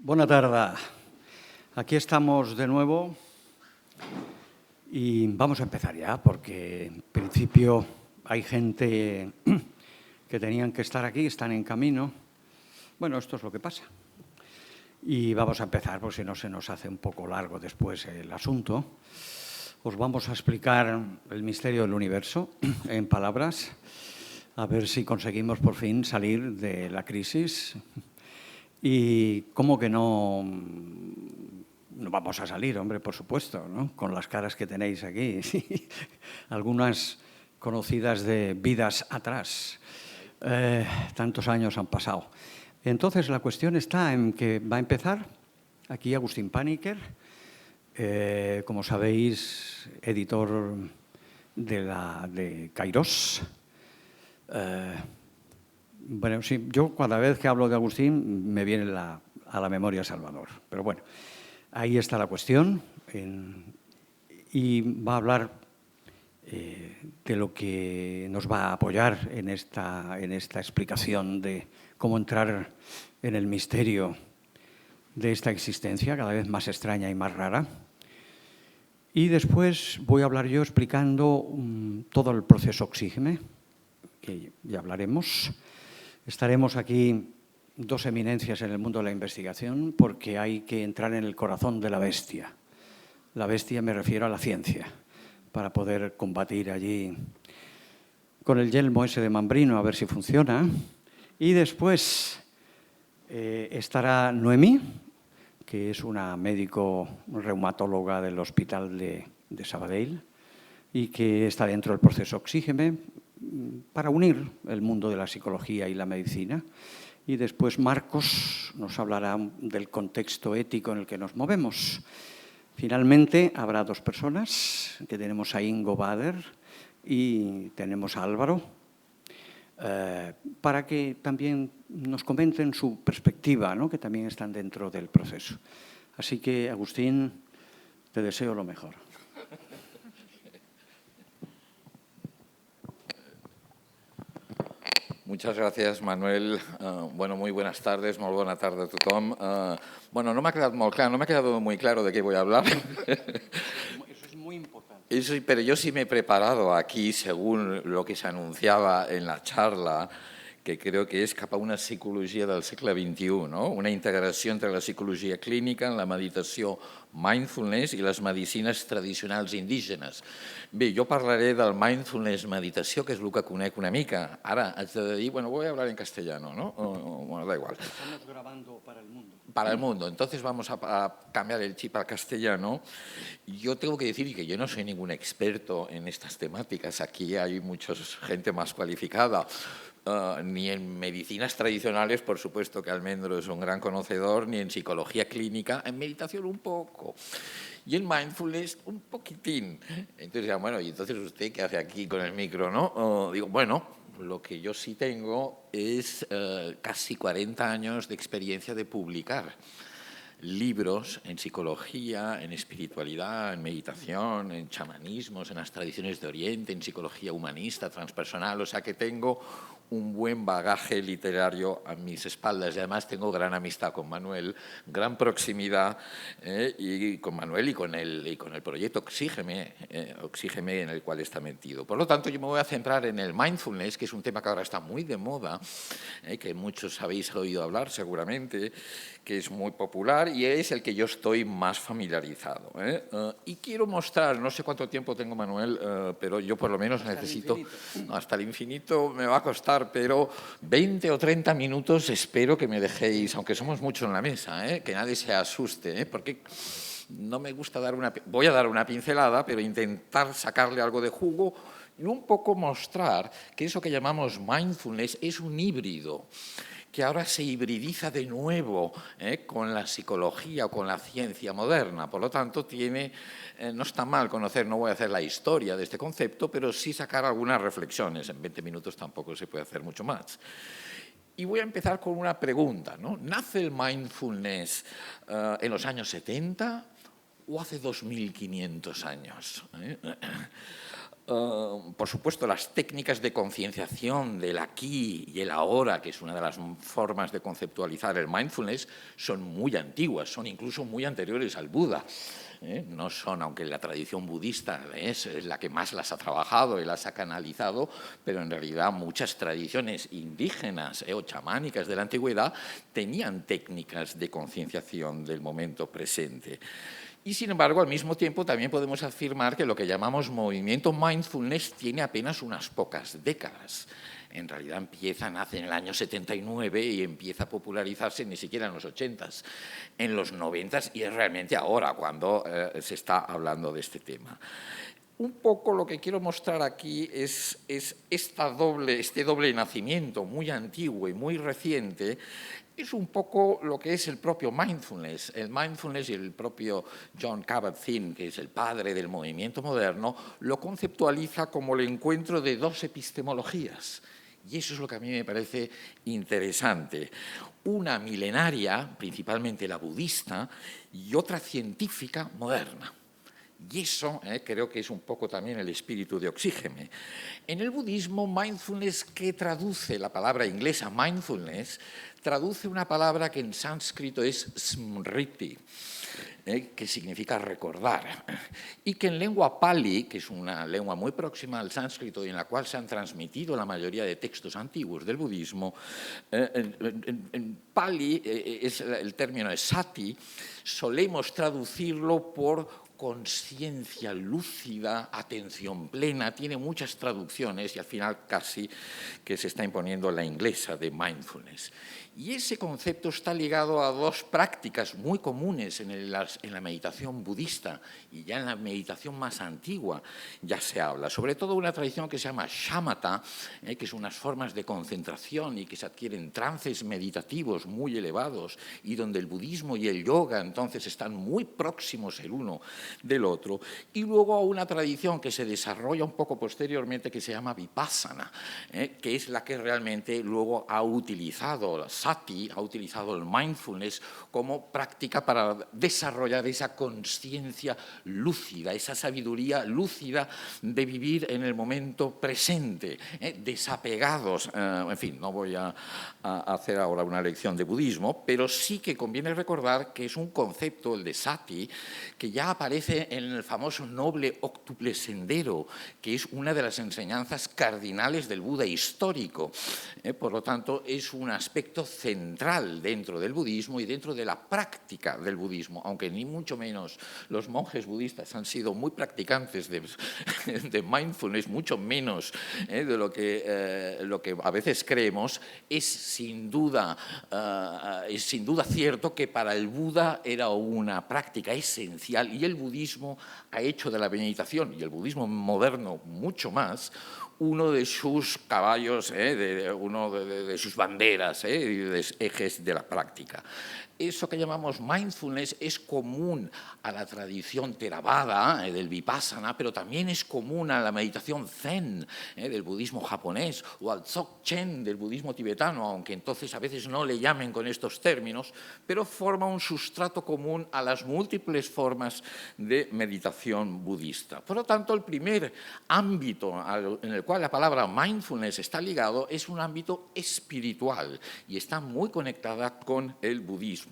Buena tarde. Aquí estamos de nuevo y vamos a empezar ya, porque en principio hay gente que tenían que estar aquí, están en camino. Bueno, esto es lo que pasa. Y vamos a empezar, porque si no se nos hace un poco largo después el asunto. Os vamos a explicar el misterio del universo en palabras, a ver si conseguimos por fin salir de la crisis. Y cómo que no vamos a salir, hombre, por supuesto, ¿no? Con las caras que tenéis aquí, algunas conocidas de vidas atrás. Tantos años han pasado. Entonces, la cuestión está en que va a empezar aquí Agustín Paniker, como sabéis, editor de Kairos. Bueno, sí, yo cada vez que hablo de Agustín me viene a la memoria Salvador. Pero bueno, ahí está la cuestión. Y va a hablar de lo que nos va a apoyar en esta explicación de cómo entrar en el misterio de esta existencia, cada vez más extraña y más rara. Y después voy a hablar yo explicando todo el proceso Oxígeme, que ya hablaremos. Estaremos aquí dos eminencias en el mundo de la investigación, porque hay que entrar en el corazón de la bestia. La bestia me refiero a la ciencia, para poder combatir allí con el yelmo ese de Mambrino, a ver si funciona. Y después estará Noemí, que es una médico reumatóloga del Hospital de Sabadell y que está dentro del proceso Oxígeme, para unir el mundo de la psicología y la medicina. Y después Marcos nos hablará del contexto ético en el que nos movemos. Finalmente habrá dos personas, que tenemos a Ingo Bader y tenemos a Álvaro, para que también nos comenten su perspectiva, ¿no? Que también están dentro del proceso. Así que, Agustín, te deseo lo mejor. Muchas gracias, Manuel. Bueno, muy buenas tardes, molt bona tarda a tothom. Bueno, no m'ha quedat molt clar, no m'ha quedado muy claro de qué voy a hablar. Eso es muy importante. Pero yo sí me he preparado aquí, según lo que se anunciaba en la charla, que creo que és cap a una psicologia del segle XXI, no? Una integració entre la psicologia clínica, la meditació mindfulness i les medicines tradicionals indígenes. Bé, jo parlaré del mindfulness meditació, que és el que conec una mica. Ara haig de dir, bueno, voy a hablar en castellano, ¿no? Bueno, da igual. Estamos grabando para el mundo. Para el mundo. Entonces vamos a cambiar el chip al castellano. Yo tengo que decir que yo no soy ningún experto en estas temáticas. Aquí hay mucha gente más cualificada. Ni en medicinas tradicionales, por supuesto que Almendro es un gran conocedor, ni en psicología clínica, en meditación un poco, y en mindfulness un poquitín. Entonces, bueno, ¿y entonces usted qué hace aquí con el micro, no? Digo, bueno, lo que yo sí tengo es casi 40 años de experiencia de publicar libros en psicología, en espiritualidad, en meditación, en chamanismos, en las tradiciones de Oriente, en psicología humanista, transpersonal, o sea que tengo un buen bagaje literario a mis espaldas y además tengo gran amistad con Manuel, gran proximidad y con Manuel y con el proyecto Oxígeme en el cual está metido. Por lo tanto, yo me voy a centrar en el mindfulness, que es un tema que ahora está muy de moda, que muchos habéis oído hablar seguramente, que es muy popular y es el que yo estoy más familiarizado. Y quiero mostrar, no sé cuánto tiempo tengo, Manuel, pero yo por lo menos necesito, hasta el infinito me va a costar, pero 20 o 30 minutos espero que me dejéis, aunque somos muchos en la mesa, que nadie se asuste, porque no me gusta voy a dar una pincelada, pero intentar sacarle algo de jugo y un poco mostrar que eso que llamamos mindfulness es un híbrido, que ahora se hibridiza de nuevo con la psicología o con la ciencia moderna. Por lo tanto, no está mal conocer, no voy a hacer la historia de este concepto, pero sí sacar algunas reflexiones. En 20 minutos tampoco se puede hacer mucho más. Y voy a empezar con una pregunta, ¿no? ¿Nace el mindfulness en los años 70 o hace 2500 años? Por supuesto, las técnicas de concienciación del aquí y el ahora, que es una de las formas de conceptualizar el mindfulness, son muy antiguas, son incluso muy anteriores al Buda. No son, aunque la tradición budista es la que más las ha trabajado y las ha canalizado, pero en realidad muchas tradiciones indígenas o chamánicas de la antigüedad tenían técnicas de concienciación del momento presente. Y, sin embargo, al mismo tiempo también podemos afirmar que lo que llamamos movimiento mindfulness tiene apenas unas pocas décadas. En realidad nace en el año 79 y empieza a popularizarse ni siquiera en los 80s, en los 90s, y es realmente ahora cuando se está hablando de este tema. Un poco lo que quiero mostrar aquí es este doble nacimiento muy antiguo y muy reciente. Es un poco lo que es el propio mindfulness. El mindfulness y el propio Jon Kabat-Zinn, que es el padre del movimiento moderno, lo conceptualiza como el encuentro de dos epistemologías. Y eso es lo que a mí me parece interesante. Una milenaria, principalmente la budista, y otra científica moderna. Y eso creo que es un poco también el espíritu de Oxígeno. En el budismo, mindfulness, que traduce la palabra inglesa mindfulness, traduce una palabra que en sánscrito es smriti, que significa recordar, y que en lengua pali, que es una lengua muy próxima al sánscrito y en la cual se han transmitido la mayoría de textos antiguos del budismo, en pali el término es sati, solemos traducirlo por conciencia lúcida, atención plena, tiene muchas traducciones y al final casi que se está imponiendo la inglesa de mindfulness. Y ese concepto está ligado a dos prácticas muy comunes en la meditación budista y ya en la meditación más antigua ya se habla. Sobre todo una tradición que se llama shamatha, que son unas formas de concentración y que se adquieren trances meditativos muy elevados y donde el budismo y el yoga entonces están muy próximos el uno del otro. Y luego a una tradición que se desarrolla un poco posteriormente que se llama vipassana, que es la que realmente luego ha utilizado Sati, ha utilizado el mindfulness como práctica para desarrollar esa conciencia lúcida, esa sabiduría lúcida de vivir en el momento presente, desapegados. En fin, no voy a hacer ahora una lección de budismo, pero sí que conviene recordar que es un concepto, el de Sati, que ya aparece en el famoso noble óctuple sendero, que es una de las enseñanzas cardinales del Buda histórico. Por lo tanto, es un aspecto central dentro del budismo y dentro de la práctica del budismo, aunque ni mucho menos los monjes budistas han sido muy practicantes de mindfulness, mucho menos de lo que a veces creemos, es sin duda cierto que para el Buda era una práctica esencial y el budismo ha hecho de la meditación, y el budismo moderno mucho más, uno de sus caballos, uno de sus banderas y de ejes de la práctica. Eso que llamamos mindfulness es común a la tradición Theravada del Vipassana, pero también es común a la meditación Zen del budismo japonés o al Dzogchen del budismo tibetano, aunque entonces a veces no le llamen con estos términos, pero forma un sustrato común a las múltiples formas de meditación budista. Por lo tanto, el primer ámbito en el cual la palabra mindfulness está ligado es un ámbito espiritual y está muy conectada con el budismo.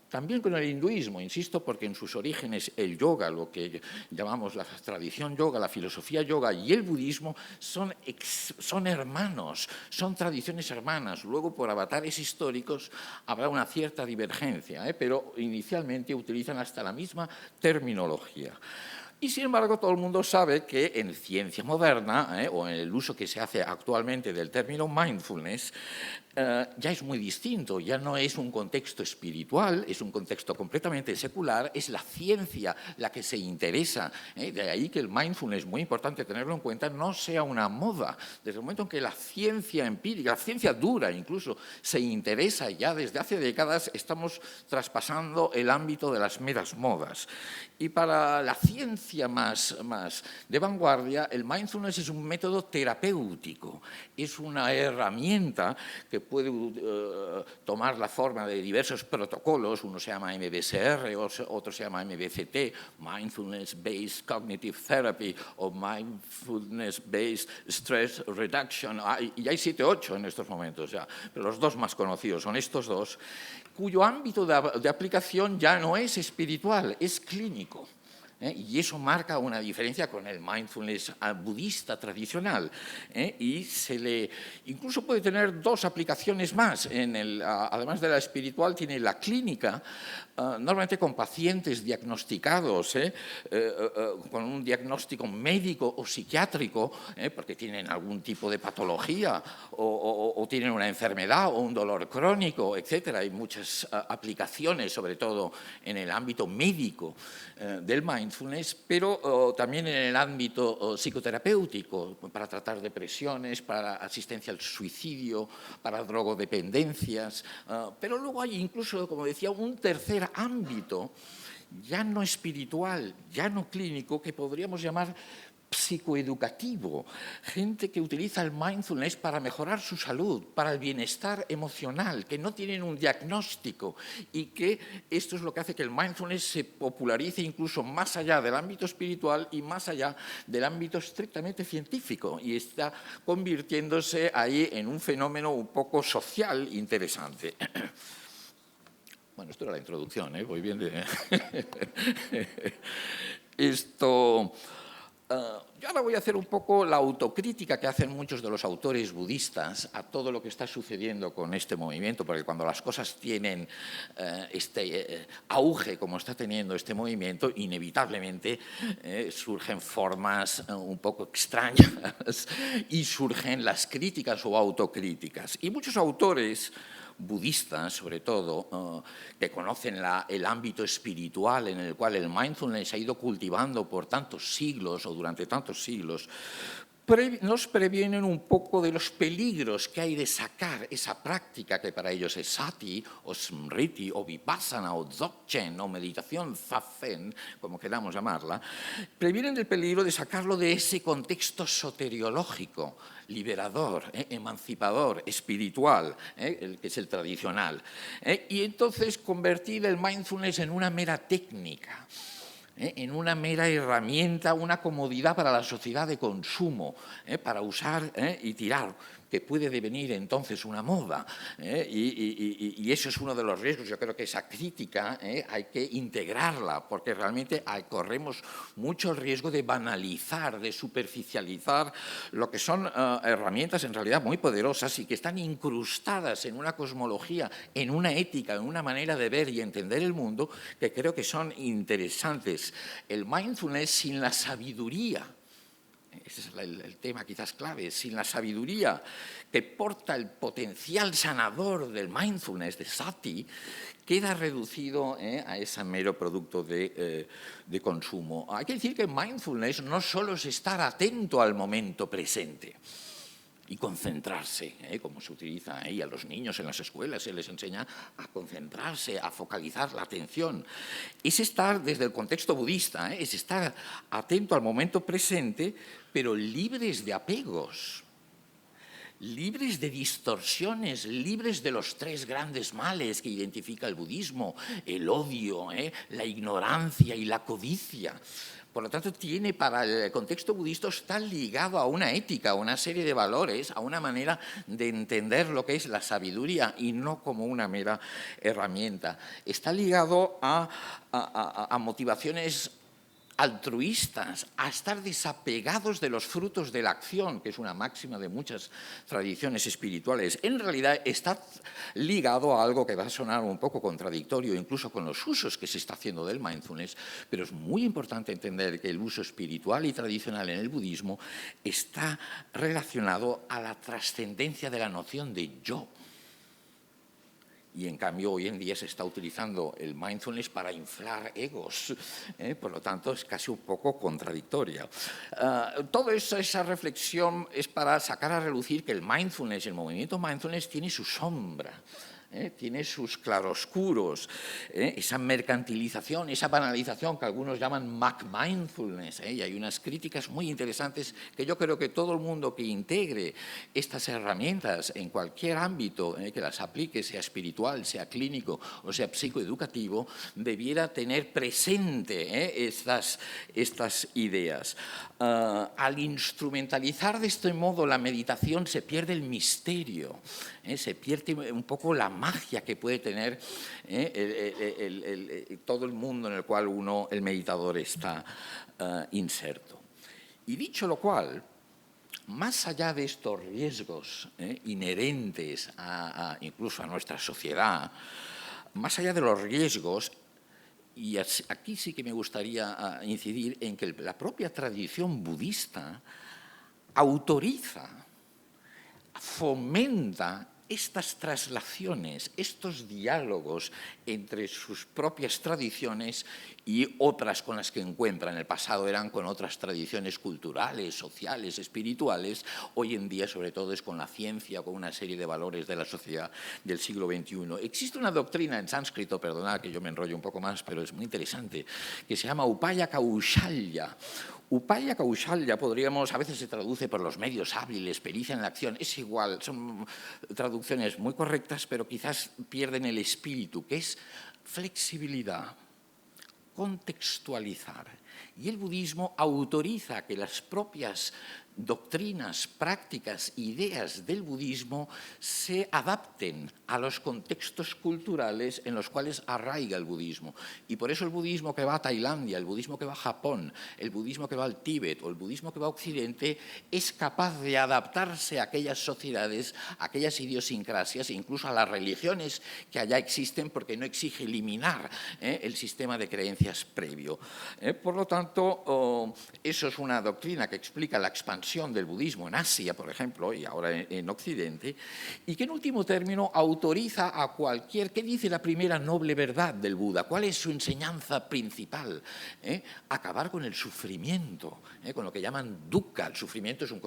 También con el hinduismo, insisto, porque en sus orígenes el yoga, lo que llamamos la tradición yoga, la filosofía yoga y el budismo son hermanos, son tradiciones hermanas. Luego, por avatares históricos, habrá una cierta divergencia, pero inicialmente utilizan hasta la misma terminología. Y, sin embargo, todo el mundo sabe que en ciencia moderna, o en el uso que se hace actualmente del término mindfulness, ya es muy distinto, ya no es un contexto espiritual, es un contexto completamente secular, es la ciencia la que se interesa. De ahí que el mindfulness, muy importante tenerlo en cuenta, no sea una moda. Desde el momento en que la ciencia empírica, la ciencia dura incluso, se interesa ya desde hace décadas, estamos traspasando el ámbito de las meras modas. Y para la ciencia ciencia más de vanguardia, el mindfulness es un método terapéutico, es una herramienta que puede tomar la forma de diversos protocolos, uno se llama MBSR, otro se llama MBCT, Mindfulness Based Cognitive Therapy o Mindfulness Based Stress Reduction, y hay 7 o 8 en estos momentos ya, pero los dos más conocidos son estos dos, cuyo ámbito de aplicación ya no es espiritual, es clínico. Y eso marca una diferencia con el mindfulness budista tradicional. Y incluso puede tener 2 aplicaciones más. Además de la espiritual, tiene la clínica, normalmente con pacientes diagnosticados, con un diagnóstico médico o psiquiátrico, porque tienen algún tipo de patología o tienen una enfermedad o un dolor crónico, etc. Hay muchas aplicaciones, sobre todo en el ámbito médico del mindfulness, pero también en el ámbito psicoterapéutico, para tratar depresiones, para asistencia al suicidio, para drogodependencias, pero luego hay incluso, como decía, un tercer ámbito, ya no espiritual, ya no clínico, que podríamos llamar psicoeducativo, gente que utiliza el mindfulness para mejorar su salud, para el bienestar emocional, que no tienen un diagnóstico y que esto es lo que hace que el mindfulness se popularice incluso más allá del ámbito espiritual y más allá del ámbito estrictamente científico, y está convirtiéndose ahí en un fenómeno un poco social interesante. Bueno, esto era la introducción, voy bien de... Esto... yo ahora voy a hacer un poco la autocrítica que hacen muchos de los autores budistas a todo lo que está sucediendo con este movimiento, porque cuando las cosas tienen este auge como está teniendo este movimiento, inevitablemente surgen formas un poco extrañas y surgen las críticas o autocríticas. Y muchos autores budistas, sobre todo, que conocen el ámbito espiritual en el cual el mindfulness ha ido cultivando por tantos siglos o durante tantos siglos, nos previenen un poco de los peligros que hay de sacar esa práctica que para ellos es sati, o smriti, o vipassana, o dzogchen, o meditación zazen, como queramos llamarla, previenen del peligro de sacarlo de ese contexto soteriológico, liberador, emancipador, espiritual, el que es el tradicional, y entonces convertir el mindfulness en una mera técnica, en una mera herramienta, una comodidad para la sociedad de consumo, para usar y tirar, que puede devenir entonces una moda. Y eso es uno de los riesgos. Yo creo que esa crítica hay que integrarla, porque realmente corremos mucho el riesgo de banalizar, de superficializar lo que son herramientas en realidad muy poderosas y que están incrustadas en una cosmología, en una ética, en una manera de ver y entender el mundo, que creo que son interesantes. El mindfulness sin la sabiduría, ese es el tema quizás clave, sin la sabiduría que porta el potencial sanador del mindfulness, de sati, queda reducido a ese mero producto de consumo. Hay que decir que mindfulness no solo es estar atento al momento presente y concentrarse, como se utiliza ahí a los niños en las escuelas, se les enseña a concentrarse, a focalizar la atención. Es estar, desde el contexto budista, es estar atento al momento presente, pero libres de apegos, libres de distorsiones, libres de los 3 grandes males que identifica el budismo, el odio, la ignorancia y la codicia. Por lo tanto, tiene para el contexto budista, está ligado a una ética, a una serie de valores, a una manera de entender lo que es la sabiduría y no como una mera herramienta. Está ligado a motivaciones altruistas, a estar desapegados de los frutos de la acción, que es una máxima de muchas tradiciones espirituales. En realidad está ligado a algo que va a sonar un poco contradictorio, incluso con los usos que se está haciendo del mindfulness, pero es muy importante entender que el uso espiritual y tradicional en el budismo está relacionado a la trascendencia de la noción de yo. Y en cambio hoy en día se está utilizando el mindfulness para inflar egos, por lo tanto es casi un poco contradictoria. Toda esa reflexión es para sacar a relucir que el mindfulness, el movimiento mindfulness tiene su sombra. tiene sus claroscuros, esa mercantilización, esa banalización que algunos llaman Mac-mindfulness, y hay unas críticas muy interesantes que yo creo que todo el mundo que integre estas herramientas en cualquier ámbito, que las aplique, sea espiritual, sea clínico o sea psicoeducativo, debiera tener presente estas ideas. Al instrumentalizar de este modo la meditación se pierde el misterio, se pierde un poco la magia que puede tener todo el mundo en el cual el meditador está inserto. Y dicho lo cual, más allá de estos riesgos inherentes incluso a nuestra sociedad, más allá de los riesgos, y aquí sí que me gustaría incidir en que la propia tradición budista autoriza, fomenta estas traslaciones, estos diálogos entre sus propias tradiciones y otras con las que encuentra. En el pasado eran con otras tradiciones culturales, sociales, espirituales. Hoy en día, sobre todo, es con la ciencia, con una serie de valores de la sociedad del siglo XXI. Existe una doctrina en sánscrito, perdonad que yo me enrollo un poco más, pero es muy interesante, que se llama Upaya Kaushalya. Upaya Kaushalya a veces se traduce por los medios hábiles, pericia en la acción, es igual, son traducciones muy correctas, pero quizás pierden el espíritu, que es flexibilidad, contextualizar. Y el budismo autoriza que las propias doctrinas, prácticas, ideas del budismo se adapten a los contextos culturales en los cuales arraiga el budismo. Y por eso el budismo que va a Tailandia, el budismo que va a Japón, el budismo que va al Tíbet o el budismo que va a Occidente es capaz de adaptarse a aquellas sociedades, a aquellas idiosincrasias, incluso a las religiones que allá existen, porque no exige eliminar el sistema de creencias previo. Por lo tanto, eso es una doctrina que explica la expansión del budismo en Asia, por ejemplo, y ahora en Occidente, y que en último término autoriza a cualquier... ¿Qué dice la primera noble verdad del Buda? ¿Cuál es su enseñanza principal? Acabar con el sufrimiento, con lo que llaman dukkha. El sufrimiento es un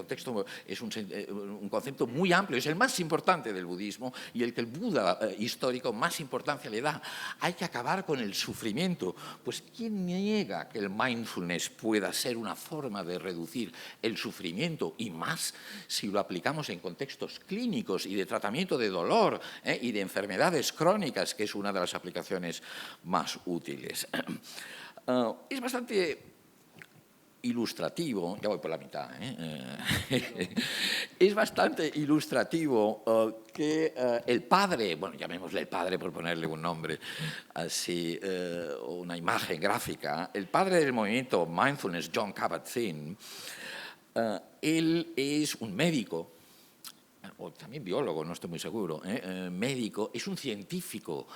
concepto muy amplio, es el más importante del budismo y el que el Buda histórico más importancia le da. Hay que acabar con el sufrimiento. Pues ¿quién niega que el mindfulness pueda ser una forma de reducir el sufrimiento, y más si lo aplicamos en contextos clínicos y de tratamiento de dolor y de enfermedades crónicas, que es una de las aplicaciones más útiles? Es bastante ilustrativo, ya voy por la mitad, es bastante ilustrativo que el padre, bueno, llamémosle el padre por ponerle un nombre así, una imagen gráfica, el padre del movimiento Mindfulness, Jon Kabat-Zinn, él es un médico, o también biólogo, no estoy muy seguro, médico, es un científico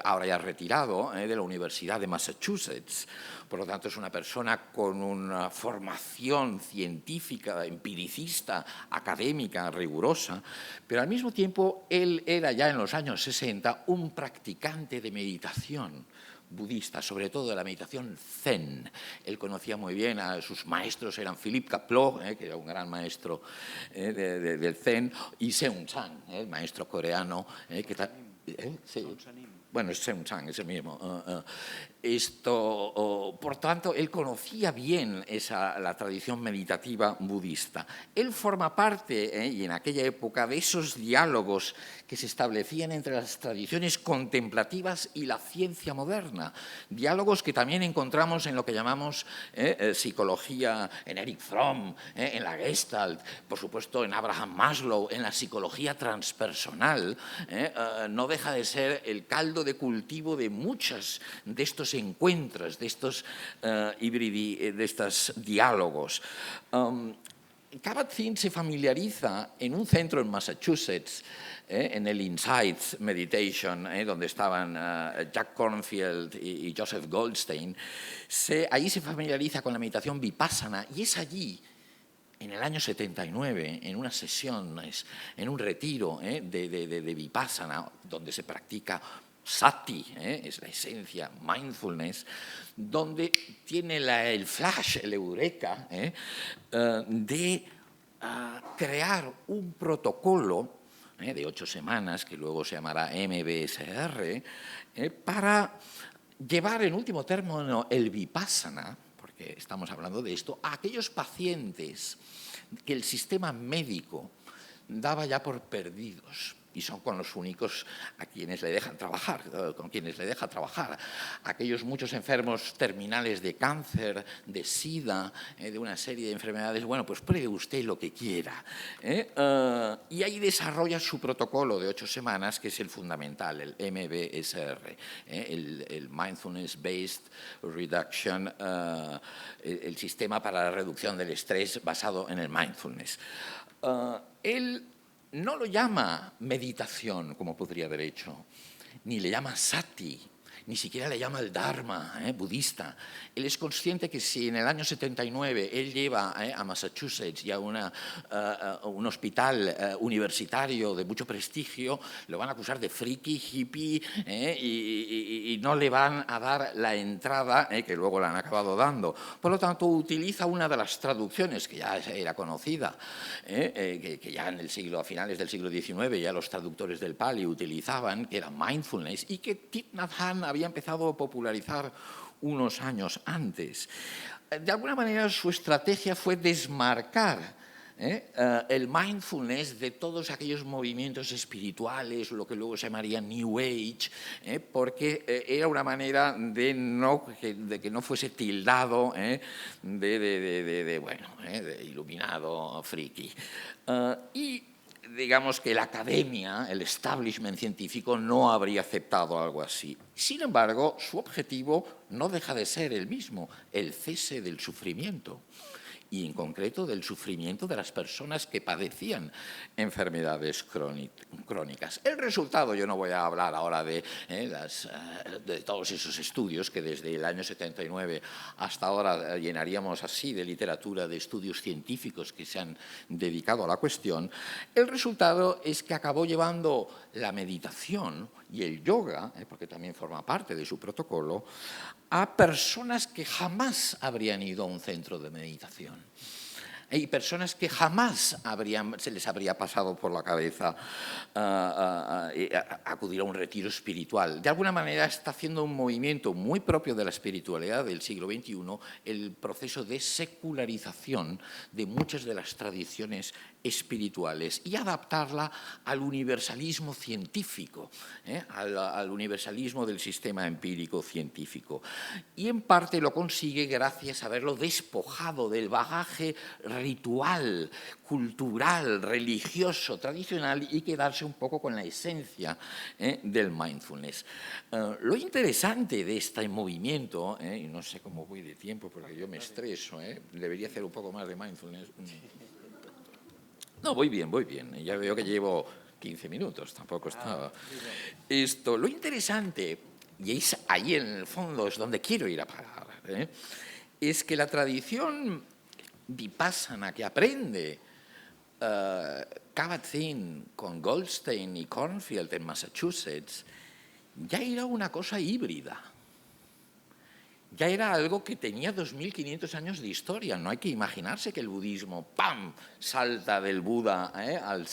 ahora ya retirado, de la Universidad de Massachusetts. Por lo tanto, es una persona con una formación científica, empiricista, académica, rigurosa, pero al mismo tiempo él era ya en los años 60 un practicante de meditación budista, sobre todo de la meditación zen. Él conocía muy bien a sus maestros, eran Philippe Kapleau, que era un gran maestro del zen, y Seung Chan, el maestro coreano, sí. Bueno, es Seung Chan, es el mismo. Por tanto, él conocía bien la tradición meditativa budista. Él forma parte, y en aquella época, de esos diálogos que se establecían entre las tradiciones contemplativas y la ciencia moderna. Diálogos que también encontramos en lo que llamamos psicología, en Erich Fromm, en la Gestalt, por supuesto en Abraham Maslow, en la psicología transpersonal. No deja de ser el caldo de cultivo de muchos de estos encuentros, de estos diálogos. Kabat-Zinn se familiariza en un centro en Massachusetts, en el Insights Meditation, donde estaban Jack Kornfield y Joseph Goldstein. Ahí se familiariza con la meditación vipassana y es allí, en el año 79, en unas sesiones, en un retiro de vipassana, donde se practica sati, es la esencia, mindfulness, donde tiene el flash, el eureka, de crear un protocolo de 8 semanas, que luego se llamará MBSR, para llevar en último término el vipassana, porque estamos hablando de esto, a aquellos pacientes que el sistema médico daba ya por perdidos, y son con los únicos a quienes le dejan trabajar, con quienes le deja trabajar. Aquellos muchos enfermos terminales de cáncer, de SIDA, de una serie de enfermedades, bueno, pues pruebe usted lo que quiera. Y ahí desarrolla su protocolo de 8 semanas, que es el fundamental, el MBSR, el Mindfulness Based Reduction, el sistema para la reducción del estrés basado en el mindfulness. Él no lo llama meditación, como podría haber hecho, ni le llama sati, ni siquiera le llama el dharma budista. Él es consciente que si en el año 79 él lleva a Massachusetts y a un hospital universitario de mucho prestigio, lo van a acusar de friki, hippie, y no le van a dar la entrada que luego le han acabado dando. Por lo tanto, utiliza una de las traducciones que ya era conocida, que ya a finales del siglo XIX ya los traductores del Pali utilizaban, que era mindfulness, y que Thich Nhat Hanh había empezado a popularizar unos años antes. De alguna manera, su estrategia fue desmarcar el mindfulness de todos aquellos movimientos espirituales, lo que luego se llamaría New Age, porque era una manera de que no fuese tildado de iluminado, friki. Y digamos que la academia, el establishment científico, no habría aceptado algo así. Sin embargo, su objetivo no deja de ser el mismo, el cese del sufrimiento, y en concreto del sufrimiento de las personas que padecían enfermedades crónicas. El resultado, yo no voy a hablar ahora de todos esos estudios que desde el año 79 hasta ahora llenaríamos así de literatura, de estudios científicos que se han dedicado a la cuestión. El resultado es que acabó llevando la meditación y el yoga, porque también forma parte de su protocolo, a personas que jamás habrían ido a un centro de meditación. Hay personas que jamás se les habría pasado por la cabeza acudir a un retiro espiritual. De alguna manera está haciendo un movimiento muy propio de la espiritualidad del siglo XXI, el proceso de secularización de muchas de las tradiciones espirituales y adaptarla al universalismo científico, al universalismo del sistema empírico científico. Y en parte lo consigue gracias a haberlo despojado del bagaje ritual, cultural, religioso, tradicional y quedarse un poco con la esencia del mindfulness. Lo interesante de este movimiento, y no sé cómo voy de tiempo porque yo me estreso, debería hacer un poco más de mindfulness. No, voy bien, ya veo que llevo 15 minutos, tampoco estaba. Lo interesante, y es ahí en el fondo es donde quiero ir a parar, es que la tradición vipassana que aprende Kabat-Zinn con Goldstein y Cornfield en Massachusetts ya era una cosa híbrida. Ya era algo que tenía 2.500 años de historia. No hay que imaginarse que el budismo, ¡pam!, salta del Buda al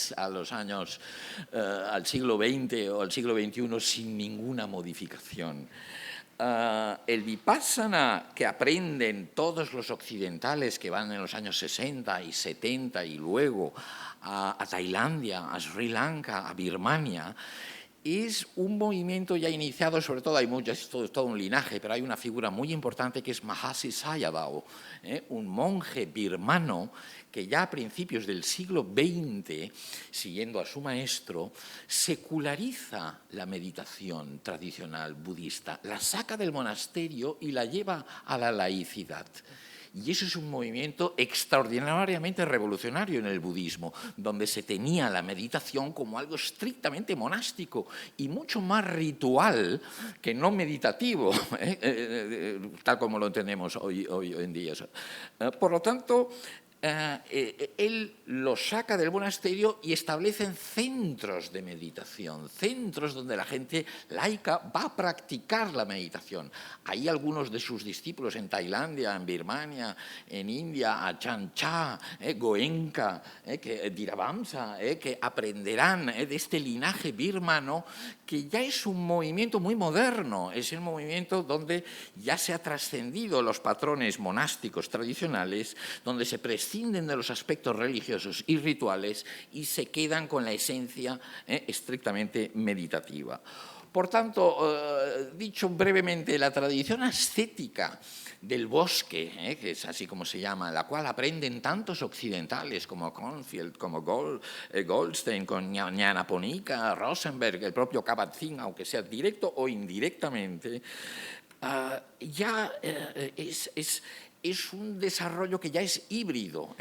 siglo XX o al siglo XXI sin ninguna modificación. El vipassana que aprenden todos los occidentales que van en los años 60 y 70 y luego a Tailandia, a Sri Lanka, a Birmania, es un movimiento ya iniciado, sobre todo hay muchos, es todo un linaje, pero hay una figura muy importante que es Mahasi Sayadaw, un monje birmano que ya a principios del siglo XX, siguiendo a su maestro, seculariza la meditación tradicional budista, la saca del monasterio y la lleva a la laicidad. Y eso es un movimiento extraordinariamente revolucionario en el budismo, donde se tenía la meditación como algo estrictamente monástico y mucho más ritual que no meditativo, tal como lo entendemos hoy en día. Por lo tanto, él los saca del monasterio y establecen centros de meditación, centros donde la gente laica va a practicar la meditación. Hay algunos de sus discípulos en Tailandia, en Birmania, en India, Ajahn Chah, Goenka, Dhiravamsa, que aprenderán de este linaje birmano, que ya es un movimiento muy moderno, es el movimiento donde ya se ha trascendido los patrones monásticos tradicionales, donde se prescinden de los aspectos religiosos y rituales y se quedan con la esencia estrictamente meditativa. Por tanto, dicho brevemente, la tradición ascética del bosque, que es así como se llama, la cual aprenden tantos occidentales como Cornfield, como Goldstein, con Nyanaponika, Rosenberg, el propio Kabat-Zinn, aunque sea directo o indirectamente, ya es un desarrollo que ya es híbrido,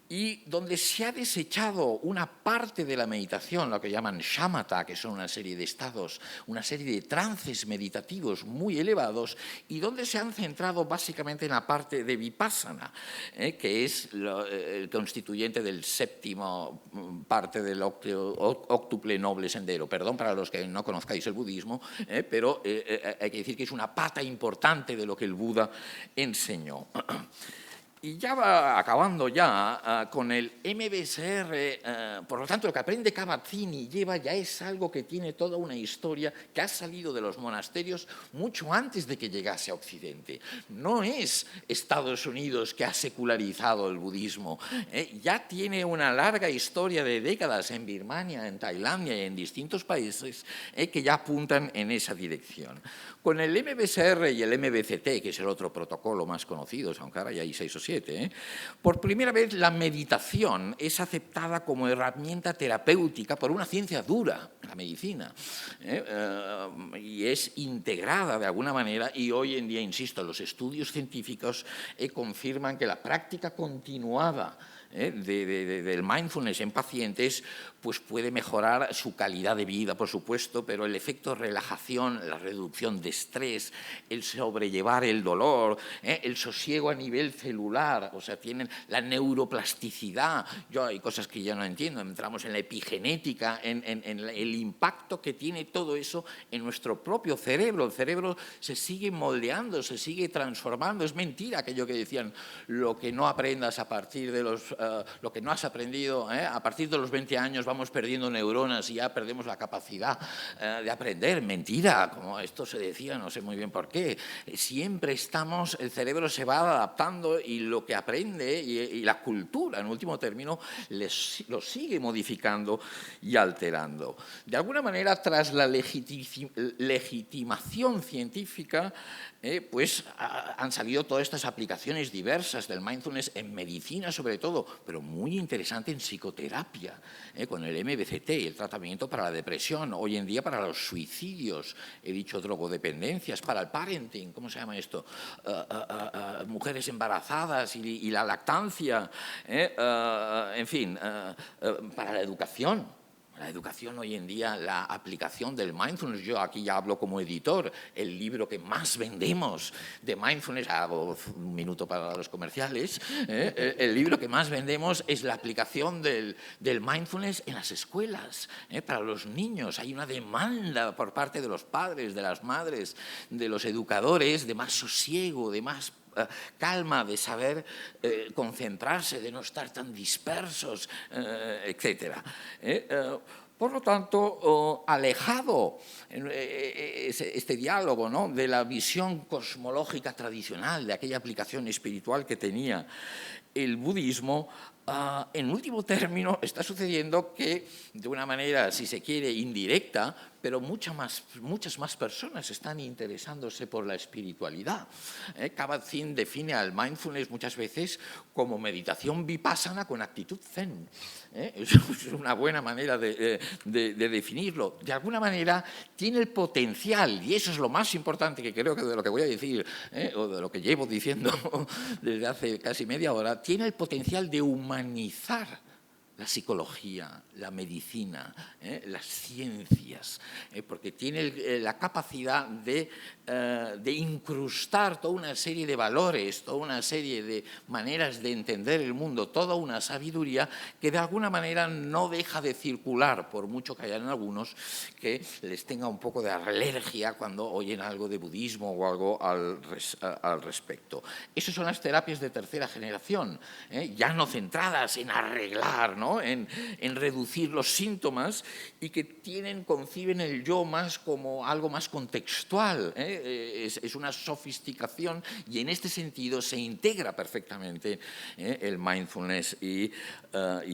y donde se ha desechado una parte de la meditación, lo que llaman shamatha, que son una serie de estados, una serie de trances meditativos muy elevados, y donde se han centrado básicamente en la parte de vipassana, que es el constituyente del séptimo parte del óctuple noble sendero. Perdón para los que no conozcáis el budismo, pero hay que decir que es una pata importante de lo que el Buda enseñó. Y ya va acabando ya con el MBSR, por lo tanto, lo que aprende Kabat-Zinn y lleva ya es algo que tiene toda una historia que ha salido de los monasterios mucho antes de que llegase a Occidente. No es Estados Unidos que ha secularizado el budismo, ya tiene una larga historia de décadas en Birmania, en Tailandia y en distintos países que ya apuntan en esa dirección. Con el MBSR y el MBCT, que es el otro protocolo más conocido, aunque ahora ya hay 6 o 7, por primera vez la meditación es aceptada como herramienta terapéutica por una ciencia dura, la medicina, y es integrada de alguna manera, y hoy en día, insisto, los estudios científicos confirman que la práctica continuada del mindfulness en pacientes pues puede mejorar su calidad de vida, por supuesto, pero el efecto relajación, la reducción de estrés, el sobrellevar el dolor, el sosiego a nivel celular, o sea, tienen la neuroplasticidad. Yo hay cosas que ya no entiendo, entramos en la epigenética, en el impacto que tiene todo eso en nuestro propio cerebro. El cerebro se sigue moldeando, se sigue transformando. Es mentira aquello que decían, lo que no aprendas a partir de lo que no has aprendido, a partir de los 20 años vamos perdiendo neuronas y ya perdemos la capacidad de aprender. Mentira, como esto se decía, no sé muy bien por qué. Siempre el cerebro se va adaptando y lo que aprende y la cultura, en último término, lo sigue modificando y alterando. De alguna manera, tras la legitimación científica, pues han salido todas estas aplicaciones diversas del mindfulness en medicina sobre todo, pero muy interesante en psicoterapia, con el MBCT y el tratamiento para la depresión, hoy en día para los suicidios, he dicho drogodependencias, para el parenting, ¿cómo se llama esto? Mujeres embarazadas y la lactancia, en fin, para la educación. La educación hoy en día, la aplicación del mindfulness, yo aquí ya hablo como editor, el libro que más vendemos de mindfulness, hago un minuto para los comerciales, el libro que más vendemos es la aplicación del mindfulness en las escuelas, para los niños. Hay una demanda por parte de los padres, de las madres, de los educadores, de más sosiego, de más calma, de saber concentrarse, de no estar tan dispersos, etc. Por lo tanto, alejado este diálogo, ¿no?, de la visión cosmológica tradicional, de aquella aplicación espiritual que tenía el budismo, en último término está sucediendo que, de una manera, si se quiere, indirecta, pero muchas más personas están interesándose por la espiritualidad. Kabat-Zinn define al mindfulness muchas veces como meditación vipassana con actitud zen. Es una buena manera de definirlo. De alguna manera tiene el potencial, y eso es lo más importante que creo que de lo que voy a decir, o de lo que llevo diciendo desde hace casi media hora, tiene el potencial de humanizar la psicología, la medicina, las ciencias, porque tiene la capacidad de incrustar toda una serie de valores, toda una serie de maneras de entender el mundo, toda una sabiduría que de alguna manera no deja de circular, por mucho que hayan algunos que les tenga un poco de alergia cuando oyen algo de budismo o algo al respecto. Esas son las terapias de tercera generación, ya no centradas en arreglar, ¿no? en reducir los síntomas, y que conciben el yo más como algo más contextual, es una sofisticación, y en este sentido se integra perfectamente el mindfulness y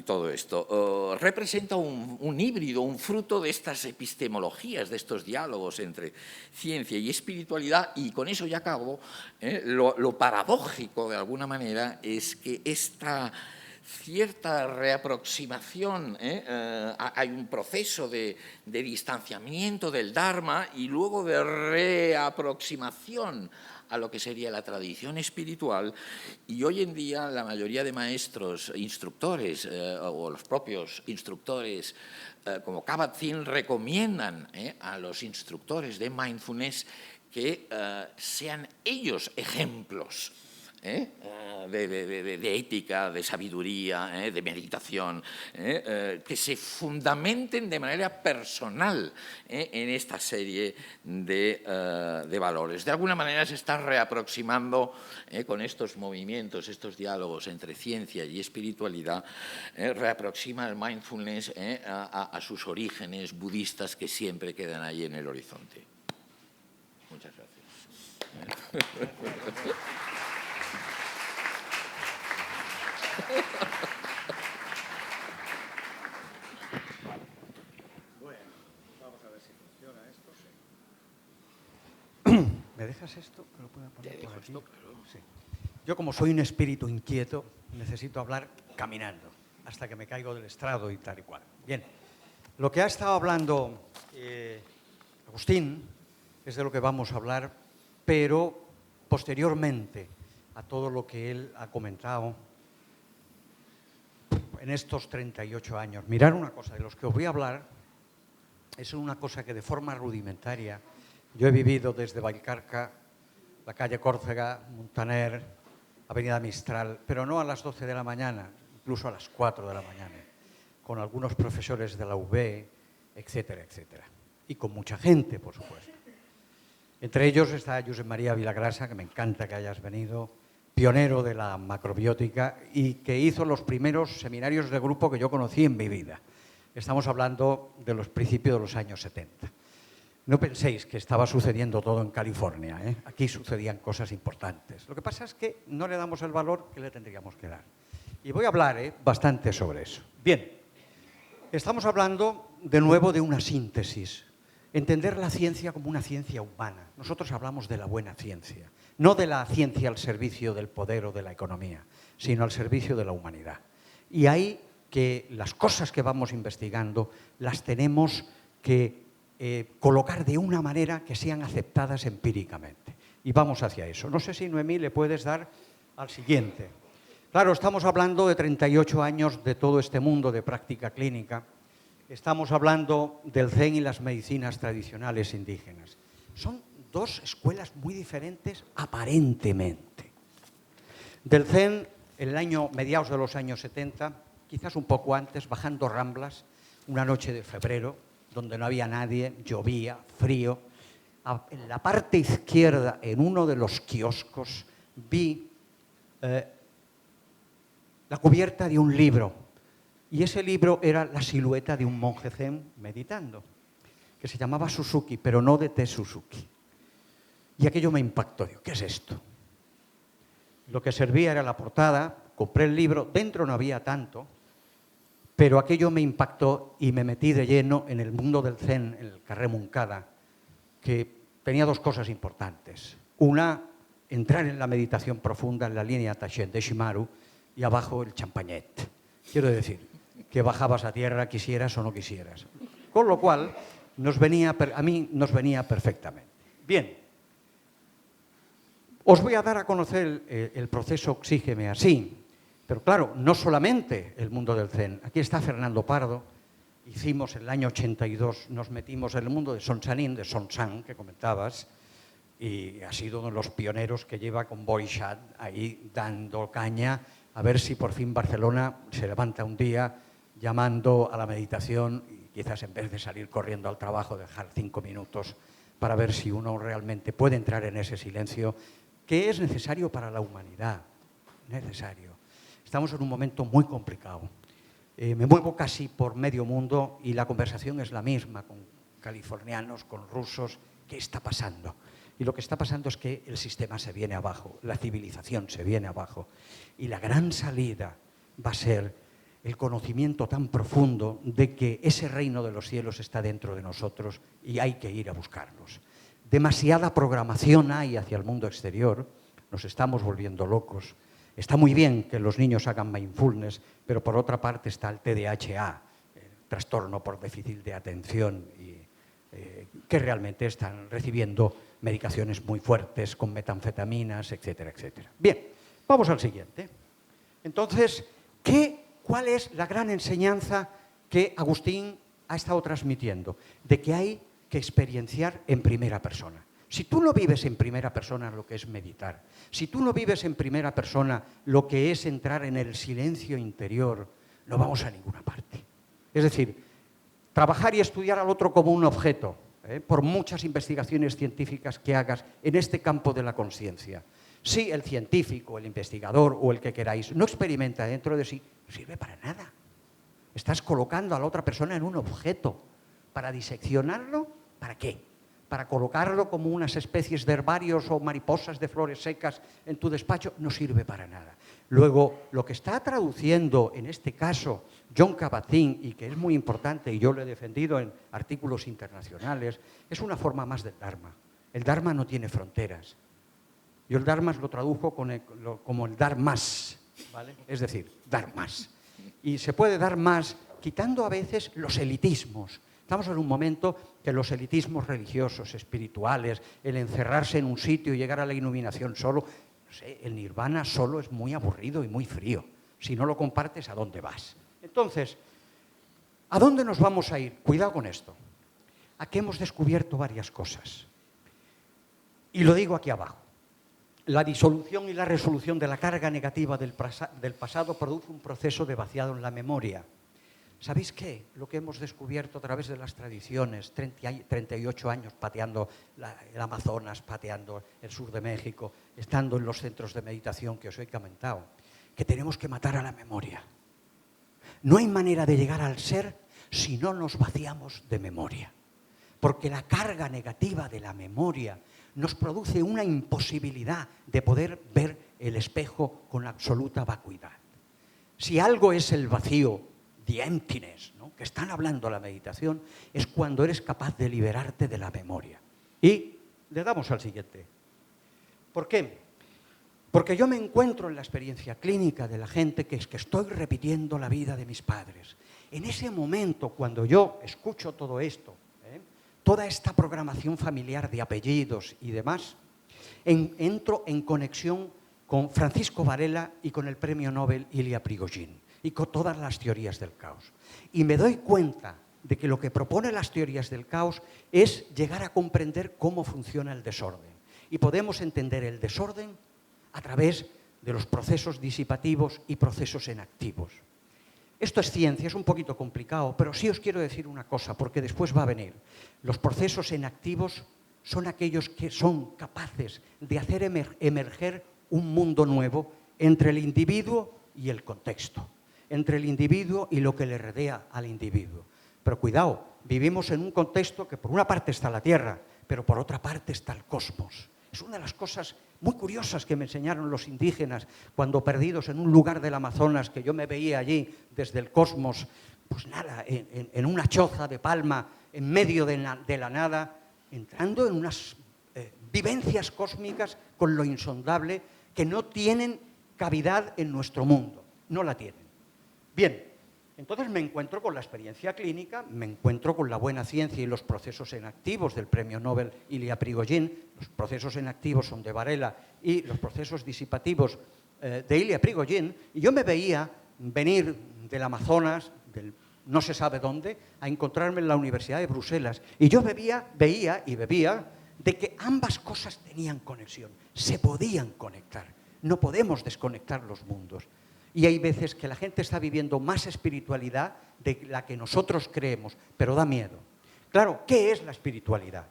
todo esto. Representa un híbrido, un fruto de estas epistemologías, de estos diálogos entre ciencia y espiritualidad, y con eso ya acabo. Lo paradójico, de alguna manera, es que esta cierta reaproximación, hay un proceso de distanciamiento del Dharma y luego de reaproximación a lo que sería la tradición espiritual, y hoy en día la mayoría de maestros, instructores o los propios instructores como Kabat-Zinn recomiendan a los instructores de mindfulness que sean ellos ejemplos de ética, de sabiduría, de meditación, que se fundamenten de manera personal en esta serie de valores. De alguna manera se está reaproximando con estos movimientos, estos diálogos entre ciencia y espiritualidad, reaproxima el mindfulness a sus orígenes budistas, que siempre quedan ahí en el horizonte. Muchas gracias. Bueno, vamos a ver si funciona esto. Sí. ¿Me dejas esto? ¿Que lo pueda poner por aquí? Esto, claro. Sí. Yo, como soy un espíritu inquieto, necesito hablar caminando hasta que me caigo del estrado y tal y cual. Bien, lo que ha estado hablando Agustín es de lo que vamos a hablar, pero posteriormente a todo lo que él ha comentado en estos 38 años. Mirad una cosa, de los que os voy a hablar, es una cosa que de forma rudimentaria yo he vivido desde Vallcarca, la calle Córcega, Montaner, Avenida Mistral, pero no a las 12 de la mañana, incluso a las 4 de la mañana, con algunos profesores de la UB, etcétera, etcétera. Y con mucha gente, por supuesto. Entre ellos está Josep María Vilagrasa, que me encanta que hayas venido, pionero de la macrobiótica y que hizo los primeros seminarios de grupo que yo conocí en mi vida. Estamos hablando de los principios de los años 70. No penséis que estaba sucediendo todo en California, ¿eh? Aquí sucedían cosas importantes. Lo que pasa es que no le damos el valor que le tendríamos que dar. Y voy a hablar bastante sobre eso. Bien, estamos hablando de nuevo de una síntesis. Entender la ciencia como una ciencia humana. Nosotros hablamos de la buena ciencia, no de la ciencia al servicio del poder o de la economía, sino al servicio de la humanidad. Y hay que las cosas que vamos investigando las tenemos que colocar de una manera que sean aceptadas empíricamente. Y vamos hacia eso. No sé si, Noemí, le puedes dar al siguiente. Claro, estamos hablando de 38 años de todo este mundo de práctica clínica. Estamos hablando del Zen y las medicinas tradicionales indígenas. Son dos escuelas muy diferentes aparentemente. Del Zen, mediados de los años 70, quizás un poco antes, bajando Ramblas, una noche de febrero, donde no había nadie, llovía, frío. En la parte izquierda, en uno de los kioscos, vi la cubierta de un libro. Y ese libro era la silueta de un monje zen meditando, que se llamaba Suzuki, pero no de Te Suzuki. Y aquello me impactó. Digo, ¿qué es esto? Lo que servía era la portada, compré el libro, dentro no había tanto, pero aquello me impactó y me metí de lleno en el mundo del zen, en el Carré Moncada, que tenía dos cosas importantes. Una, entrar en la meditación profunda en la línea Taishen de Shimaru, y abajo el champañet. Quiero decir, que bajabas a tierra, quisieras o no quisieras. Con lo cual, a mí nos venía perfectamente. Bien, os voy a dar a conocer el proceso Oxígeme así, Pero claro, no solamente el mundo del Zen. Aquí está Fernando Pardo. Hicimos en el año 82, nos metimos en el mundo de Sonsanin, de Sonshan, que comentabas, y ha sido uno de los pioneros que lleva con Borishat ahí dando caña a ver si por fin Barcelona se levanta un día llamando a la meditación y quizás en vez de salir corriendo al trabajo dejar 5 minutos para ver si uno realmente puede entrar en ese silencio que es necesario para la humanidad, necesario. Estamos en un momento muy complicado. Me muevo casi por medio mundo y la conversación es la misma con californianos, con rusos. ¿Qué está pasando? Y lo que está pasando es que el sistema se viene abajo, la civilización se viene abajo. Y la gran salida va a ser el conocimiento tan profundo de que ese reino de los cielos está dentro de nosotros y hay que ir a buscarlos. Demasiada programación hay hacia el mundo exterior, nos estamos volviendo locos. Está muy bien que los niños hagan mindfulness, pero por otra parte está el TDAH, el trastorno por déficit de atención, que realmente están recibiendo medicaciones muy fuertes con metanfetaminas, etcétera, etcétera. Bien, vamos al siguiente. Entonces, ¿cuál es la gran enseñanza que Agustín ha estado transmitiendo? De que hay que experienciar en primera persona. Si tú no vives en primera persona lo que es meditar, si tú no vives en primera persona lo que es entrar en el silencio interior, no vamos a ninguna parte. Es decir, trabajar y estudiar al otro como un objeto, por muchas investigaciones científicas que hagas en este campo de la conciencia. Si el científico, el investigador o el que queráis no experimenta dentro de sí, no sirve para nada. Estás colocando a la otra persona en un objeto. ¿Para diseccionarlo? ¿Para qué? ¿Para colocarlo como unas especies de herbarios o mariposas de flores secas en tu despacho? No sirve para nada. Luego, lo que está traduciendo en este caso Jon Kabat-Zinn, y que es muy importante, y yo lo he defendido en artículos internacionales, es una forma más del Dharma. El Dharma no tiene fronteras. Yo el Dharma lo tradujo como el dar más, ¿vale? Es decir, dar más. Y se puede dar más quitando a veces los elitismos. Estamos en un momento que los elitismos religiosos, espirituales, el encerrarse en un sitio y llegar a la iluminación solo, no sé, el nirvana solo es muy aburrido y muy frío. Si no lo compartes, ¿a dónde vas? Entonces, ¿a dónde nos vamos a ir? Cuidado con esto. Aquí hemos descubierto varias cosas. Y lo digo aquí abajo. La disolución y la resolución de la carga negativa del pasado produce un proceso de vaciado en la memoria. ¿Sabéis qué? Lo que hemos descubierto a través de las tradiciones, 38 años pateando el Amazonas, pateando el sur de México, estando en los centros de meditación que os he comentado, que tenemos que matar a la memoria. No hay manera de llegar al ser si no nos vaciamos de memoria. Porque la carga negativa de la memoria nos produce una imposibilidad de poder ver el espejo con absoluta vacuidad. Si algo es el vacío, the emptiness, ¿no?, que están hablando la meditación, es cuando eres capaz de liberarte de la memoria. Y le damos al siguiente. ¿Por qué? Porque yo me encuentro en la experiencia clínica de la gente que es que estoy repitiendo la vida de mis padres. En ese momento, cuando yo escucho todo esto, toda esta programación familiar de apellidos y demás, entro en conexión con Francisco Varela y con el premio Nobel Ilya Prigogine y con todas las teorías del caos. Y me doy cuenta de que lo que propone las teorías del caos es llegar a comprender cómo funciona el desorden. Y podemos entender el desorden a través de los procesos disipativos y procesos enactivos. Esto es ciencia, es un poquito complicado, pero sí os quiero decir una cosa, porque después va a venir. Los procesos enactivos son aquellos que son capaces de hacer emerger un mundo nuevo entre el individuo y el contexto, entre el individuo y lo que le rodea al individuo. Pero cuidado, vivimos en un contexto que por una parte está la Tierra, pero por otra parte está el cosmos. Es una de las cosas muy curiosas que me enseñaron los indígenas cuando perdidos en un lugar del Amazonas, que yo me veía allí desde el cosmos, pues nada, en una choza de palma, en medio de la nada, entrando en unas vivencias cósmicas con lo insondable que no tienen cavidad en nuestro mundo, no la tienen. Bien, entonces me encuentro con la experiencia clínica, me encuentro con la buena ciencia y los procesos enactivos del premio Nobel Ilya Prigogine. Los procesos enactivos son de Varela y los procesos disipativos de Ilia Prigogine, y yo me veía venir del Amazonas, del no se sabe dónde, a encontrarme en la Universidad de Bruselas. Y yo veía y bebía de que ambas cosas tenían conexión, se podían conectar. No podemos desconectar los mundos. Y hay veces que la gente está viviendo más espiritualidad de la que nosotros creemos, pero da miedo. Claro, ¿qué es la espiritualidad?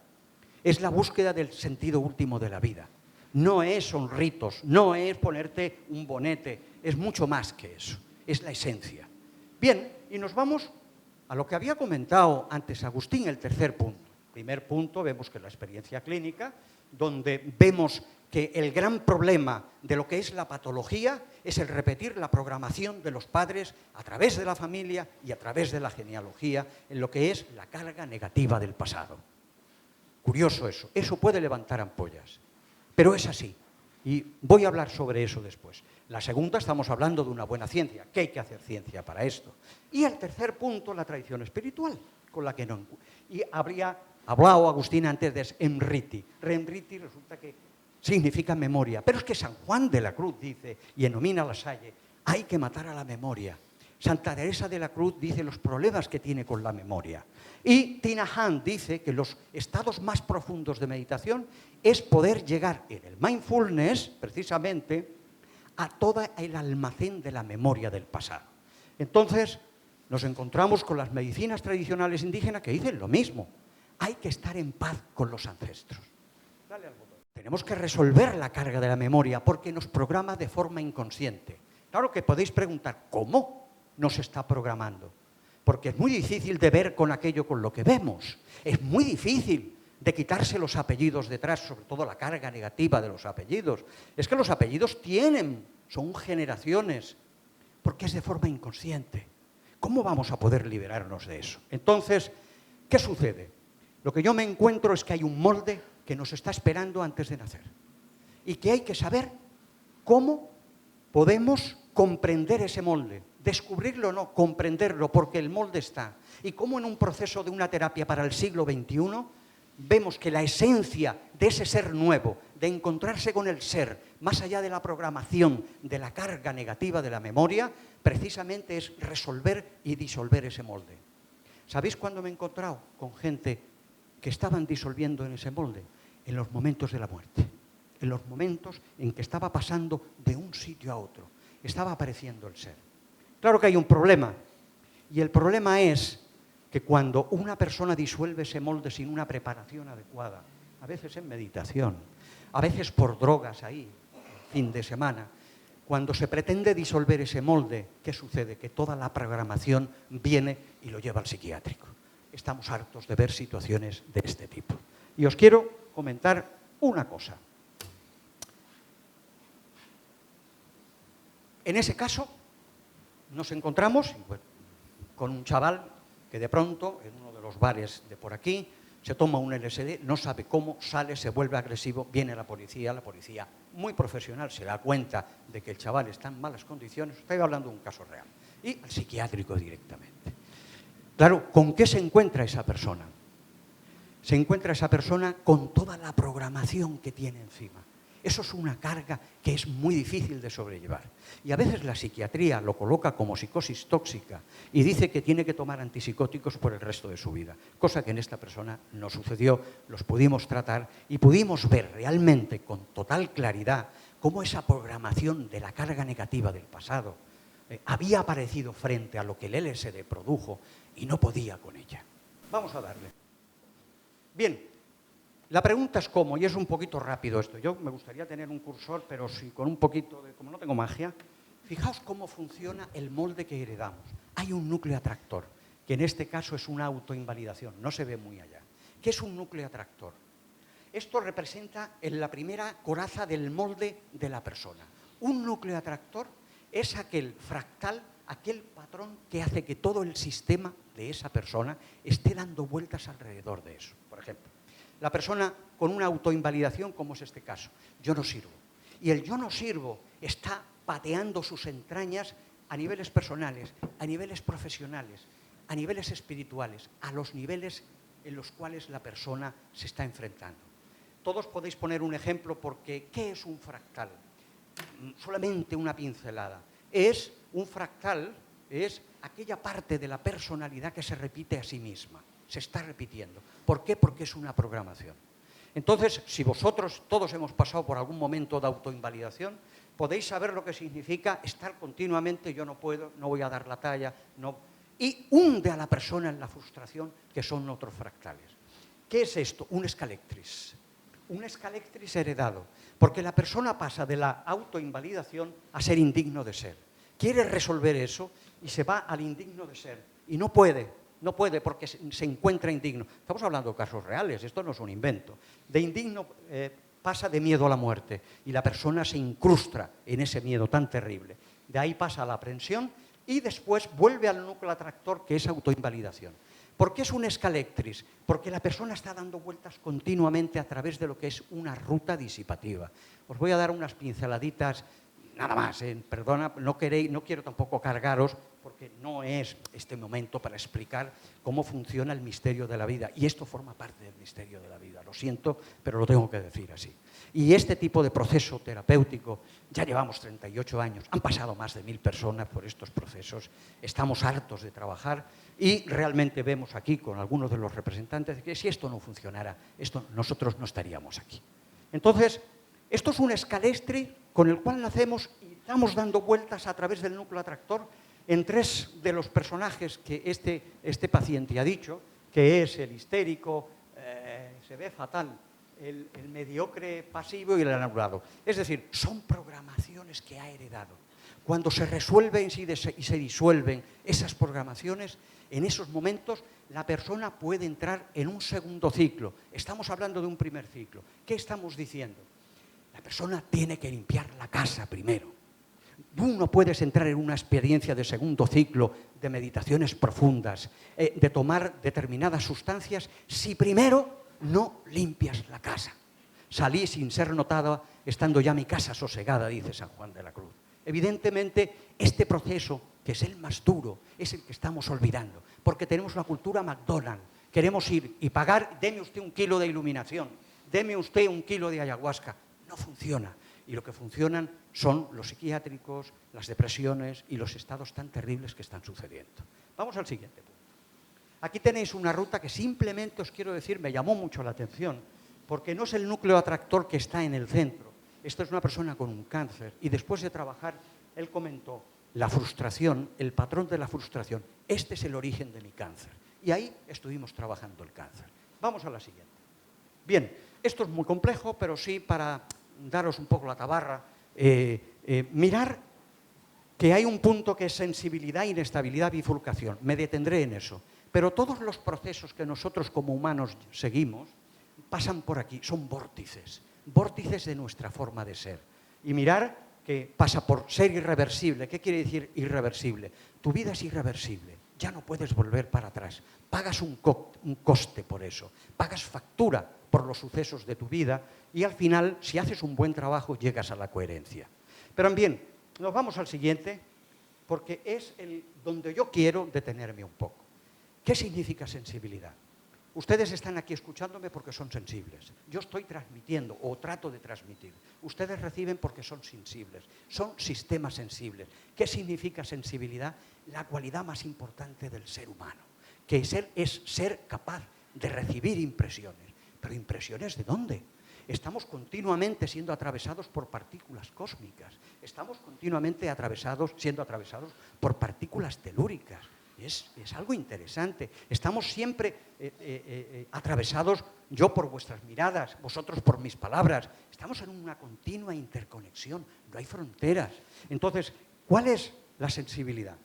Es la búsqueda del sentido último de la vida. No son ritos, no es ponerte un bonete, es mucho más que eso, es la esencia. Bien, y nos vamos a lo que había comentado antes Agustín, el tercer punto. Primer punto, vemos que la experiencia clínica, donde vemos que el gran problema de lo que es la patología es el repetir la programación de los padres a través de la familia y a través de la genealogía en lo que es la carga negativa del pasado. Curioso eso puede levantar ampollas, pero es así. Y voy a hablar sobre eso después. La segunda, estamos hablando de una buena ciencia, que hay que hacer ciencia para esto. Y el tercer punto, la tradición espiritual, con la que no... Y habría hablado Agustín antes de Emriti. Emriti resulta que significa memoria. Pero es que San Juan de la Cruz dice, y enomina La Salle, hay que matar a la memoria. Santa Teresa de la Cruz dice los problemas que tiene con la memoria. Y Tina Han dice que los estados más profundos de meditación es poder llegar en el mindfulness, precisamente, a todo el almacén de la memoria del pasado. Entonces, nos encontramos con las medicinas tradicionales indígenas que dicen lo mismo. Hay que estar en paz con los ancestros. Dale al botón. Tenemos que resolver la carga de la memoria porque nos programa de forma inconsciente. Claro que podéis preguntar, ¿cómo nos está programando? Porque es muy difícil de ver con aquello con lo que vemos. Es muy difícil de quitarse los apellidos detrás, sobre todo la carga negativa de los apellidos. Es que los apellidos son generaciones, porque es de forma inconsciente. ¿Cómo vamos a poder liberarnos de eso? Entonces, ¿qué sucede? Lo que yo me encuentro es que hay un molde que nos está esperando antes de nacer y que hay que saber cómo podemos comprender ese molde, descubrirlo o no, comprenderlo, porque el molde está. Y cómo en un proceso de una terapia para el siglo XXI vemos que la esencia de ese ser nuevo, de encontrarse con el ser, más allá de la programación, de la carga negativa de la memoria, precisamente es resolver y disolver ese molde. ¿Sabéis cuándo me he encontrado con gente que estaban disolviendo en ese molde? En los momentos de la muerte, en los momentos en que estaba pasando de un sitio a otro, estaba apareciendo el ser. Claro que hay un problema, y el problema es que cuando una persona disuelve ese molde sin una preparación adecuada, a veces en meditación, a veces por drogas ahí, fin de semana, cuando se pretende disolver ese molde, ¿qué sucede? Que toda la programación viene y lo lleva al psiquiátrico. Estamos hartos de ver situaciones de este tipo. Y os quiero comentar una cosa. En ese caso, nos encontramos con un chaval que de pronto, en uno de los bares de por aquí, se toma un LSD, no sabe cómo, sale, se vuelve agresivo, viene la policía muy profesional se da cuenta de que el chaval está en malas condiciones, estoy hablando de un caso real, y al psiquiátrico directamente. Claro, ¿con qué se encuentra esa persona? Se encuentra esa persona con toda la programación que tiene encima. Eso es una carga que es muy difícil de sobrellevar. Y a veces la psiquiatría lo coloca como psicosis tóxica y dice que tiene que tomar antipsicóticos por el resto de su vida, cosa que en esta persona no sucedió. Los pudimos tratar y pudimos ver realmente con total claridad cómo esa programación de la carga negativa del pasado había aparecido frente a lo que el LSD produjo y no podía con ella. Vamos a darle. Bien. La pregunta es cómo, y es un poquito rápido esto. Yo me gustaría tener un cursor, pero sí con un poquito de... Como no tengo magia, fijaos cómo funciona el molde que heredamos. Hay un núcleo atractor, que en este caso es una autoinvalidación, no se ve muy allá. ¿Qué es un núcleo atractor? Esto representa en la primera coraza del molde de la persona. Un núcleo atractor es aquel fractal, aquel patrón que hace que todo el sistema de esa persona esté dando vueltas alrededor de eso. Por ejemplo, la persona con una autoinvalidación, como es este caso, yo no sirvo. Y el yo no sirvo está pateando sus entrañas a niveles personales, a niveles profesionales, a niveles espirituales, a los niveles en los cuales la persona se está enfrentando. Todos podéis poner un ejemplo porque ¿qué es un fractal? solamente una pincelada. Es un fractal, es aquella parte de la personalidad que se repite a sí misma, se está repitiendo. ¿Por qué? Porque es una programación. Entonces, si vosotros todos hemos pasado por algún momento de autoinvalidación, podéis saber lo que significa estar continuamente, yo no puedo, no voy a dar la talla, no, y hunde a la persona en la frustración, que son otros fractales. ¿Qué es esto? Un escalectris. Un escalectris heredado, porque la persona pasa de la autoinvalidación a ser indigno de ser. Quiere resolver eso y se va al indigno de ser. Y no puede porque se encuentra indigno. Estamos hablando de casos reales, esto no es un invento. De indigno pasa de miedo a la muerte y la persona se incrusta en ese miedo tan terrible. De ahí pasa a la aprensión y después vuelve al núcleo atractor, que es autoinvalidación. ¿Por qué es un escalectris? Porque la persona está dando vueltas continuamente a través de lo que es una ruta disipativa. Os voy a dar unas pinceladitas, nada más, perdona, no quiero tampoco cargaros, porque no es este momento para explicar cómo funciona el misterio de la vida. Y esto forma parte del misterio de la vida, lo siento, pero lo tengo que decir así. Y este tipo de proceso terapéutico, ya llevamos 38 años, han pasado más de 1000 personas por estos procesos, estamos hartos de trabajar y realmente vemos aquí con algunos de los representantes que si esto no funcionara, nosotros no estaríamos aquí. Entonces, esto es un escalestri con el cual nacemos y estamos dando vueltas a través del núcleo atractor en 3 de los personajes que este paciente ha dicho, que es el histérico, se ve fatal, el mediocre pasivo y el anulado. Es decir, son programaciones que ha heredado. Cuando se resuelven y se disuelven esas programaciones, en esos momentos la persona puede entrar en un segundo ciclo. Estamos hablando de un primer ciclo. ¿Qué estamos diciendo? La persona tiene que limpiar la casa primero. Tú no puedes entrar en una experiencia de segundo ciclo, de meditaciones profundas, de tomar determinadas sustancias, si primero no limpias la casa. Salí sin ser notada, estando ya mi casa sosegada, dice San Juan de la Cruz. Evidentemente, este proceso, que es el más duro, es el que estamos olvidando, porque tenemos una cultura McDonald's. Queremos ir y pagar, deme usted 1 kilo de iluminación, deme usted 1 kilo de ayahuasca. No funciona. Y lo que funcionan son los psiquiátricos, las depresiones y los estados tan terribles que están sucediendo. Vamos al siguiente punto. Aquí tenéis una ruta que simplemente os quiero decir, me llamó mucho la atención, porque no es el núcleo atractor que está en el centro. Esto es una persona con un cáncer y después de trabajar, él comentó, la frustración, el patrón de la frustración, este es el origen de mi cáncer. Y ahí estuvimos trabajando el cáncer. Vamos a la siguiente. Bien, esto es muy complejo, pero sí para daros un poco la tabarra, mirar que hay un punto que es sensibilidad, inestabilidad, bifurcación. Me detendré en eso. Pero todos los procesos que nosotros como humanos seguimos pasan por aquí, son vórtices de nuestra forma de ser. Y mirar que pasa por ser irreversible. ¿Qué quiere decir irreversible? Tu vida es irreversible, ya no puedes volver para atrás. Pagas un coste por eso, pagas factura por los sucesos de tu vida y al final, si haces un buen trabajo, llegas a la coherencia. Pero bien, nos vamos al siguiente, porque es donde yo quiero detenerme un poco. ¿Qué significa sensibilidad? Ustedes están aquí escuchándome porque son sensibles. Yo estoy transmitiendo o trato de transmitir. Ustedes reciben porque son sensibles. Son sistemas sensibles. ¿Qué significa sensibilidad? La cualidad más importante del ser humano, que es ser capaz de recibir impresiones. ¿Pero impresiones de dónde? Estamos continuamente siendo atravesados por partículas cósmicas. Estamos continuamente siendo atravesados por partículas telúricas. Es algo interesante. Estamos siempre atravesados, yo por vuestras miradas, vosotros por mis palabras. Estamos en una continua interconexión, no hay fronteras. Entonces, ¿cuál es la sensibilidad?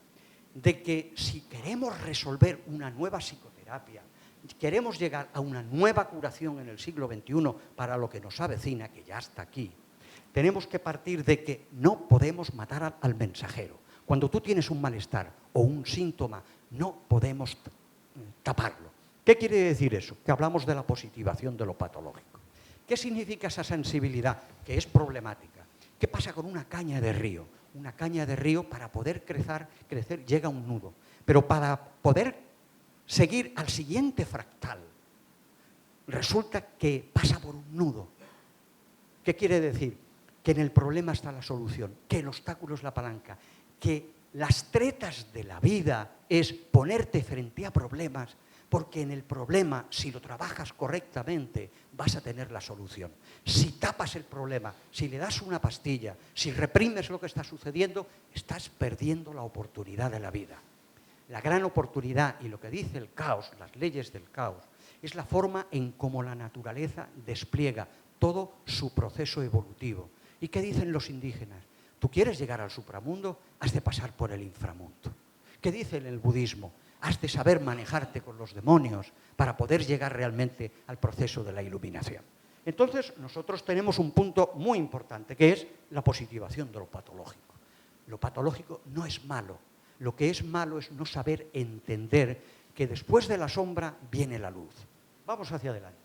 De que si queremos resolver una nueva psicoterapia, queremos llegar a una nueva curación en el siglo XXI para lo que nos avecina, que ya está aquí, tenemos que partir de que no podemos matar al mensajero. Cuando tú tienes un malestar o un síntoma, no podemos taparlo. ¿Qué quiere decir eso? Que hablamos de la positivación de lo patológico. ¿Qué significa esa sensibilidad? Que es problemática. ¿Qué pasa con una caña de río? Una caña de río, para poder crecer llega a un nudo. Pero para poder seguir al siguiente fractal, resulta que pasa por un nudo. ¿Qué quiere decir? que en el problema está la solución, que el obstáculo es la palanca, que las tretas de la vida es ponerte frente a problemas, porque en el problema, si lo trabajas correctamente, vas a tener la solución. Si tapas el problema, si le das una pastilla, si reprimes lo que está sucediendo, estás perdiendo la oportunidad de la vida. La gran oportunidad, y lo que dice el caos, las leyes del caos, es la forma en cómo la naturaleza despliega todo su proceso evolutivo. ¿Y qué dicen los indígenas? Tú quieres llegar al supramundo, has de pasar por el inframundo. ¿Qué dice el budismo? Has de saber manejarte con los demonios para poder llegar realmente al proceso de la iluminación. Entonces, nosotros tenemos un punto muy importante, que es la positivación de lo patológico. Lo patológico no es malo. Lo que es malo es no saber entender que después de la sombra viene la luz. Vamos hacia adelante.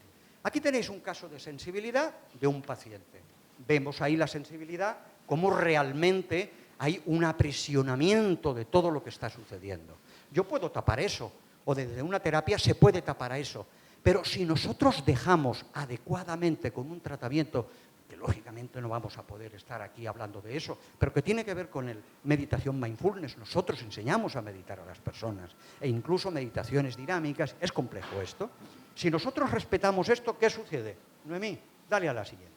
Aquí tenéis un caso de sensibilidad de un paciente. Vemos ahí la sensibilidad, cómo realmente hay un aprisionamiento de todo lo que está sucediendo. Yo puedo tapar eso, o desde una terapia se puede tapar a eso, pero si nosotros dejamos adecuadamente con un tratamiento, que lógicamente no vamos a poder estar aquí hablando de eso, pero que tiene que ver con el meditación mindfulness, nosotros enseñamos a meditar a las personas, e incluso meditaciones dinámicas, es complejo esto. Si nosotros respetamos esto, ¿qué sucede? Noemí, dale a la siguiente.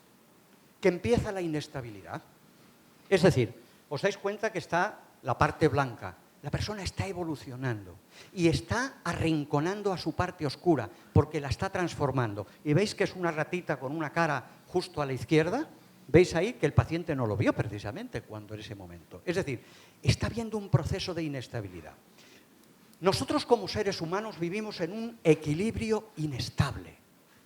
Que empieza la inestabilidad. Es decir, os dais cuenta que está la parte blanca. La persona está evolucionando y está arrinconando a su parte oscura porque la está transformando. ¿Y veis que es una ratita con una cara justo a la izquierda? ¿Veis ahí que el paciente no lo vio precisamente cuando en ese momento? Es decir, está habiendo un proceso de inestabilidad. Nosotros como seres humanos vivimos en un equilibrio inestable.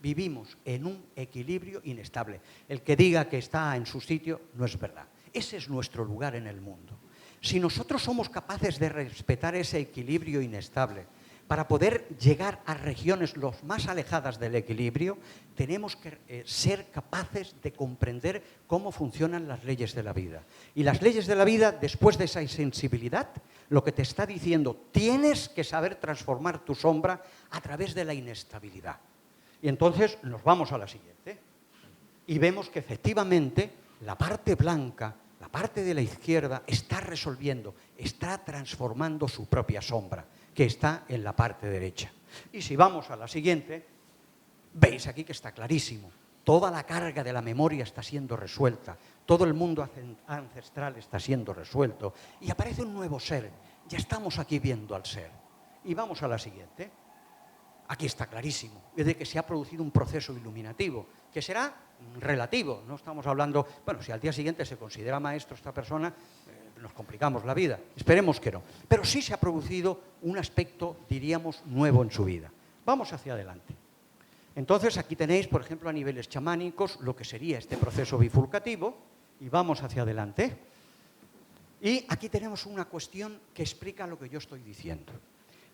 Vivimos en un equilibrio inestable. El que diga que está en su sitio no es verdad. Ese es nuestro lugar en el mundo. Si nosotros somos capaces de respetar ese equilibrio inestable para poder llegar a regiones los más alejadas del equilibrio, tenemos que ser capaces de comprender cómo funcionan las leyes de la vida. Y las leyes de la vida, después de esa insensibilidad, lo que te está diciendo, tienes que saber transformar tu sombra a través de la inestabilidad. Y entonces nos vamos a la siguiente. Y vemos que efectivamente la parte blanca, la parte de la izquierda, está resolviendo, está transformando su propia sombra, que está en la parte derecha. Y si vamos a la siguiente, veis aquí que está clarísimo. Toda la carga de la memoria está siendo resuelta, todo el mundo ancestral está siendo resuelto y aparece un nuevo ser. Ya estamos aquí viendo al ser. Y vamos a la siguiente. Aquí está clarísimo, es de que se ha producido un proceso iluminativo, que será relativo. No estamos hablando, bueno, si al día siguiente se considera maestro esta persona, nos complicamos la vida. Esperemos que no. Pero sí se ha producido un aspecto, diríamos, nuevo en su vida. Vamos hacia adelante. Entonces, aquí tenéis, por ejemplo, a niveles chamánicos, lo que sería este proceso bifurcativo, y vamos hacia adelante. Y aquí tenemos una cuestión que explica lo que yo estoy diciendo.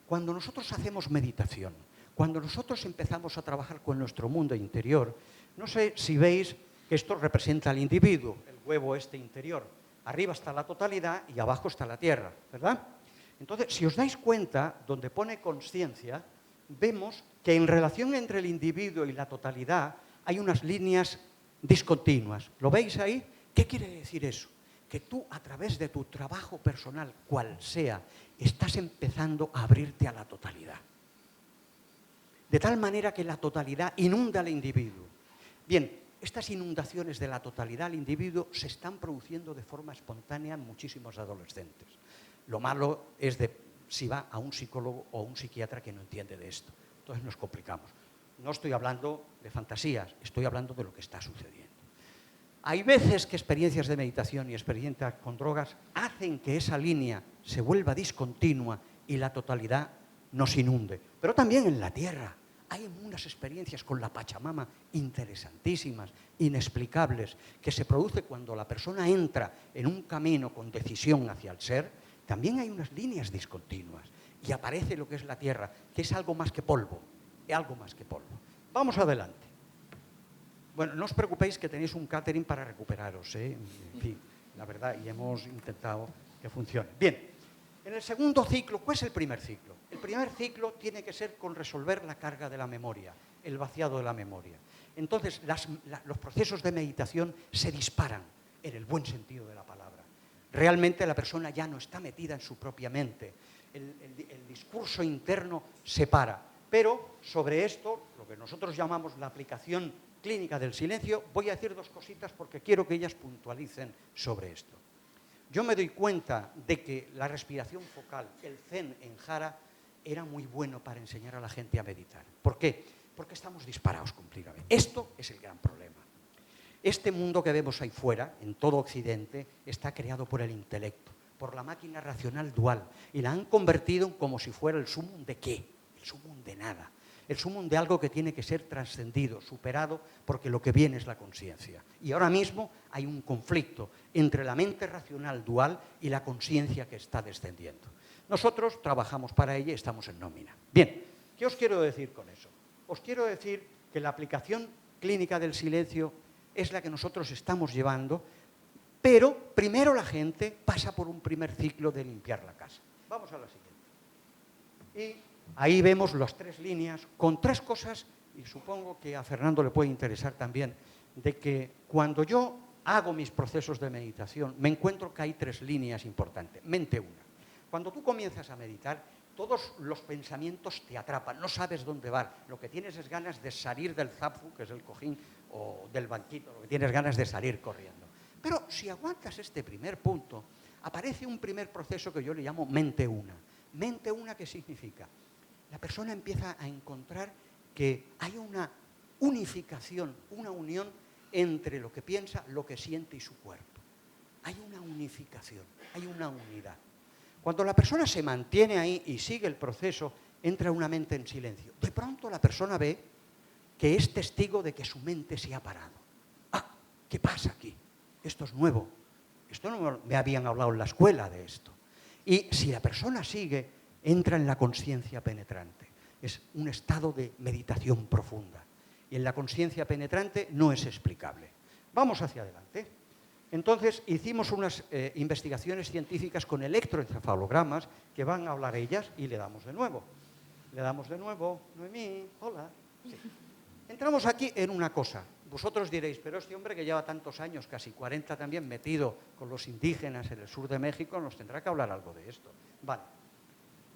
Cuando nosotros hacemos meditación, cuando nosotros empezamos a trabajar con nuestro mundo interior, no sé si veis que esto representa al individuo, el huevo este interior. Arriba está la totalidad y abajo está la tierra, ¿verdad? Entonces, si os dais cuenta, donde pone consciencia, vemos que en relación entre el individuo y la totalidad hay unas líneas discontinuas. ¿Lo veis ahí? ¿Qué quiere decir eso? Que tú, a través de tu trabajo personal, cual sea, estás empezando a abrirte a la totalidad. De tal manera que la totalidad inunda al individuo. Bien, estas inundaciones de la totalidad al individuo se están produciendo de forma espontánea en muchísimos adolescentes. Lo malo es de si va a un psicólogo o un psiquiatra que no entiende de esto. Entonces nos complicamos. No estoy hablando de fantasías, estoy hablando de lo que está sucediendo. Hay veces que experiencias de meditación y experiencias con drogas hacen que esa línea se vuelva discontinua y la totalidad nos inunde. Pero también en la Tierra hay unas experiencias con la Pachamama interesantísimas, inexplicables, que se produce cuando la persona entra en un camino con decisión hacia el ser. También hay unas líneas discontinuas y aparece lo que es la Tierra, que es algo más que polvo, algo más que polvo. Vamos adelante. Bueno, no os preocupéis que tenéis un catering para recuperaros, ¿eh? En fin, la verdad, y hemos intentado que funcione. Bien, en el segundo ciclo, ¿cuál es el primer ciclo? El primer ciclo tiene que ser con resolver la carga de la memoria, el vaciado de la memoria. Entonces, los procesos de meditación se disparan en el buen sentido de la palabra. Realmente la persona ya no está metida en su propia mente. El discurso interno se para. Pero sobre esto, lo que nosotros llamamos la aplicación clínica del silencio, voy a decir dos cositas porque quiero que ellas puntualicen sobre esto. Yo me doy cuenta de que la respiración focal, el Zen en Jara, era muy bueno para enseñar a la gente a meditar. ¿Por qué? Porque estamos disparados completamente. Esto es el gran problema. Este mundo que vemos ahí fuera, en todo Occidente, está creado por el intelecto, por la máquina racional dual, y la han convertido como si fuera el sumum de ¿qué? El sumum de nada. El sumum de algo que tiene que ser trascendido, superado, porque lo que viene es la conciencia. Y ahora mismo hay un conflicto entre la mente racional dual y la conciencia que está descendiendo. Nosotros trabajamos para ella y estamos en nómina. Bien, ¿qué os quiero decir con eso? Os quiero decir que la aplicación clínica del silencio es la que nosotros estamos llevando, pero primero la gente pasa por un primer ciclo de limpiar la casa. Vamos a la siguiente. Y ahí vemos las 3 líneas con 3 cosas, y supongo que a Fernando le puede interesar también, de que cuando yo hago mis procesos de meditación, me encuentro que hay 3 líneas importantes. Mente una. Cuando tú comienzas a meditar, todos los pensamientos te atrapan, no sabes dónde van. Lo que tienes es ganas de salir del zafu, que es el cojín, o del banquito, lo que tienes ganas de salir corriendo. Pero si aguantas este primer punto, aparece un primer proceso que yo le llamo mente una. Mente una, ¿qué significa? La persona empieza a encontrar que hay una unificación, una unión entre lo que piensa, lo que siente y su cuerpo. Hay una unificación, hay una unidad. Cuando la persona se mantiene ahí y sigue el proceso, entra una mente en silencio. De pronto la persona ve que es testigo de que su mente se ha parado. Ah, ¿qué pasa aquí? Esto es nuevo. Esto no me habían hablado en la escuela de esto. Y si la persona sigue, entra en la conciencia penetrante. Es un estado de meditación profunda. Y en la conciencia penetrante no es explicable. Vamos hacia adelante. Entonces, hicimos unas investigaciones científicas con electroencefalogramas que van a hablar ellas y le damos de nuevo. Le damos de nuevo. Noemí, hola. Sí. Entramos aquí en una cosa. Vosotros diréis, pero este hombre que lleva tantos años, casi 40 también, metido con los indígenas en el sur de México, nos tendrá que hablar algo de esto. Vale.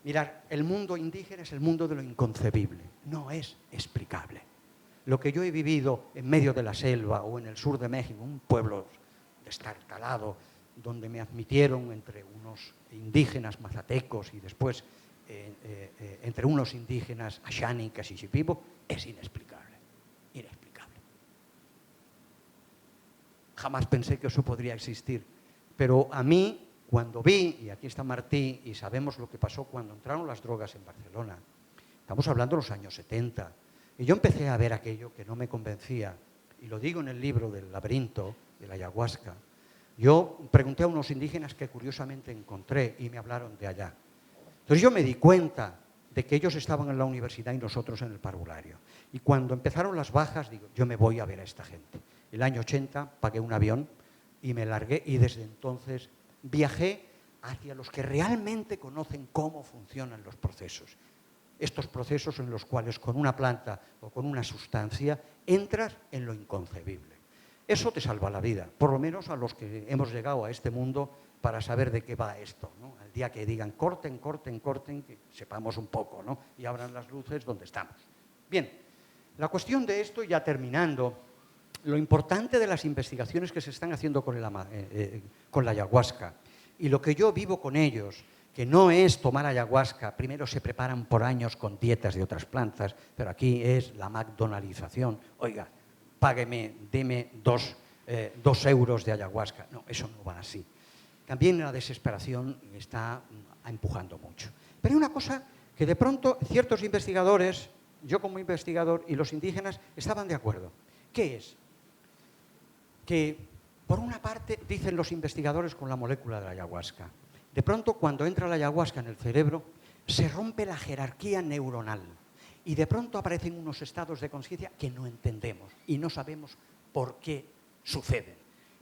Mirad, el mundo indígena es el mundo de lo inconcebible. No es explicable. Lo que yo he vivido en medio de la selva o en el sur de México, un pueblo destartalado, donde me admitieron entre unos indígenas mazatecos y después entre unos indígenas ashánicas y shipibo, es inexplicable, inexplicable. Jamás pensé que eso podría existir, pero a mí, cuando vi, y aquí está Martí, y sabemos lo que pasó cuando entraron las drogas en Barcelona, estamos hablando de los años 70, y yo empecé a ver aquello que no me convencía, y lo digo en el libro del laberinto, de la ayahuasca. Yo pregunté a unos indígenas que curiosamente encontré y me hablaron de allá. Entonces yo me di cuenta de que ellos estaban en la universidad y nosotros en el parvulario. Y cuando empezaron las bajas, digo, yo me voy a ver a esta gente. El año 80 pagué un avión y me largué y desde entonces viajé hacia los que realmente conocen cómo funcionan los procesos. Estos procesos en los cuales con una planta o con una sustancia entras en lo inconcebible. Eso te salva la vida, por lo menos a los que hemos llegado a este mundo para saber de qué va esto, ¿no? Al día que digan corten, corten, corten, que sepamos un poco, ¿no? Y abran las luces donde estamos. Bien, la cuestión de esto, ya terminando, lo importante de las investigaciones que se están haciendo con la ayahuasca y lo que yo vivo con ellos, que no es tomar ayahuasca, primero se preparan por años con dietas de otras plantas, pero aquí es la McDonaldización. Oiga, págueme, deme 2 euros de ayahuasca. No, eso no va así. También la desesperación está empujando mucho. Pero hay una cosa que de pronto ciertos investigadores, yo como investigador y los indígenas, estaban de acuerdo. ¿Qué es? Que, por una parte, dicen los investigadores con la molécula de la ayahuasca, de pronto cuando entra la ayahuasca en el cerebro, se rompe la jerarquía neuronal. Y de pronto aparecen unos estados de conciencia que no entendemos y no sabemos por qué suceden.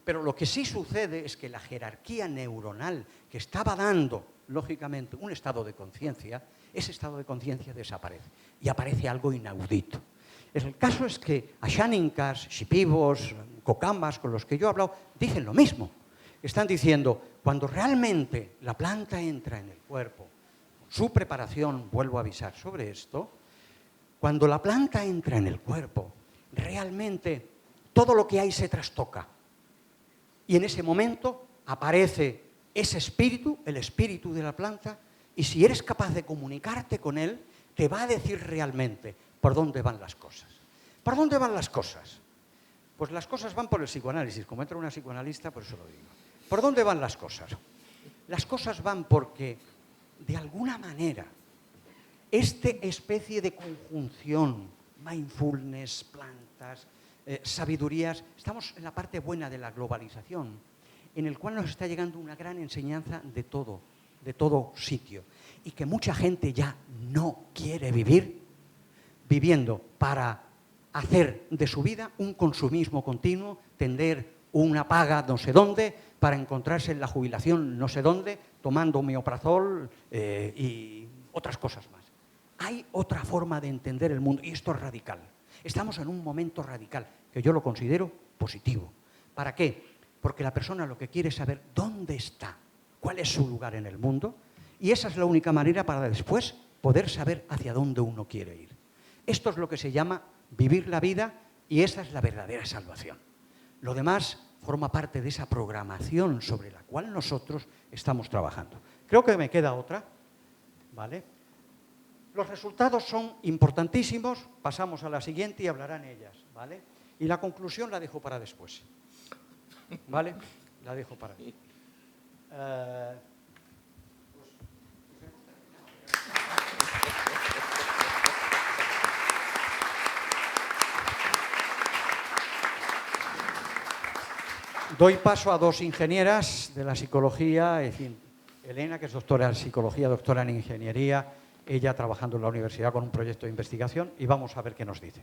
Pero lo que sí sucede es que la jerarquía neuronal que estaba dando, lógicamente, un estado de conciencia, ese estado de conciencia desaparece y aparece algo inaudito. El caso es que ashánicas, shipibos, cocamas con los que yo he hablado, dicen lo mismo. Están diciendo, cuando realmente la planta entra en el cuerpo, su preparación, vuelvo a avisar sobre esto, cuando la planta entra en el cuerpo, realmente todo lo que hay se trastoca. Y en ese momento aparece ese espíritu, el espíritu de la planta, y si eres capaz de comunicarte con él, te va a decir realmente por dónde van las cosas. ¿Por dónde van las cosas? Pues las cosas van por el psicoanálisis. Como entra una psicoanalista, por eso lo digo. ¿Por dónde van las cosas? Las cosas van porque, de alguna manera, esta especie de conjunción, mindfulness, plantas, sabidurías, estamos en la parte buena de la globalización, en el cual nos está llegando una gran enseñanza de todo sitio, y que mucha gente ya no quiere vivir viviendo para hacer de su vida un consumismo continuo, tender una paga no sé dónde, para encontrarse en la jubilación no sé dónde, tomando omeprazol y otras cosas más. Hay otra forma de entender el mundo, y esto es radical. Estamos en un momento radical, que yo lo considero positivo. ¿Para qué? Porque la persona lo que quiere es saber dónde está, cuál es su lugar en el mundo, y esa es la única manera para después poder saber hacia dónde uno quiere ir. Esto es lo que se llama vivir la vida, y esa es la verdadera salvación. Lo demás forma parte de esa programación sobre la cual nosotros estamos trabajando. Creo que me queda otra, ¿vale? Los resultados son importantísimos, pasamos a la siguiente y hablarán ellas, ¿vale? Y la conclusión la dejo para después, ¿vale? La dejo para después. Doy paso a dos ingenieras de la psicología, es decir, Elena, que es doctora en psicología, doctora en ingeniería, ella trabajando en la universidad con un proyecto de investigación, y vamos a ver qué nos dice.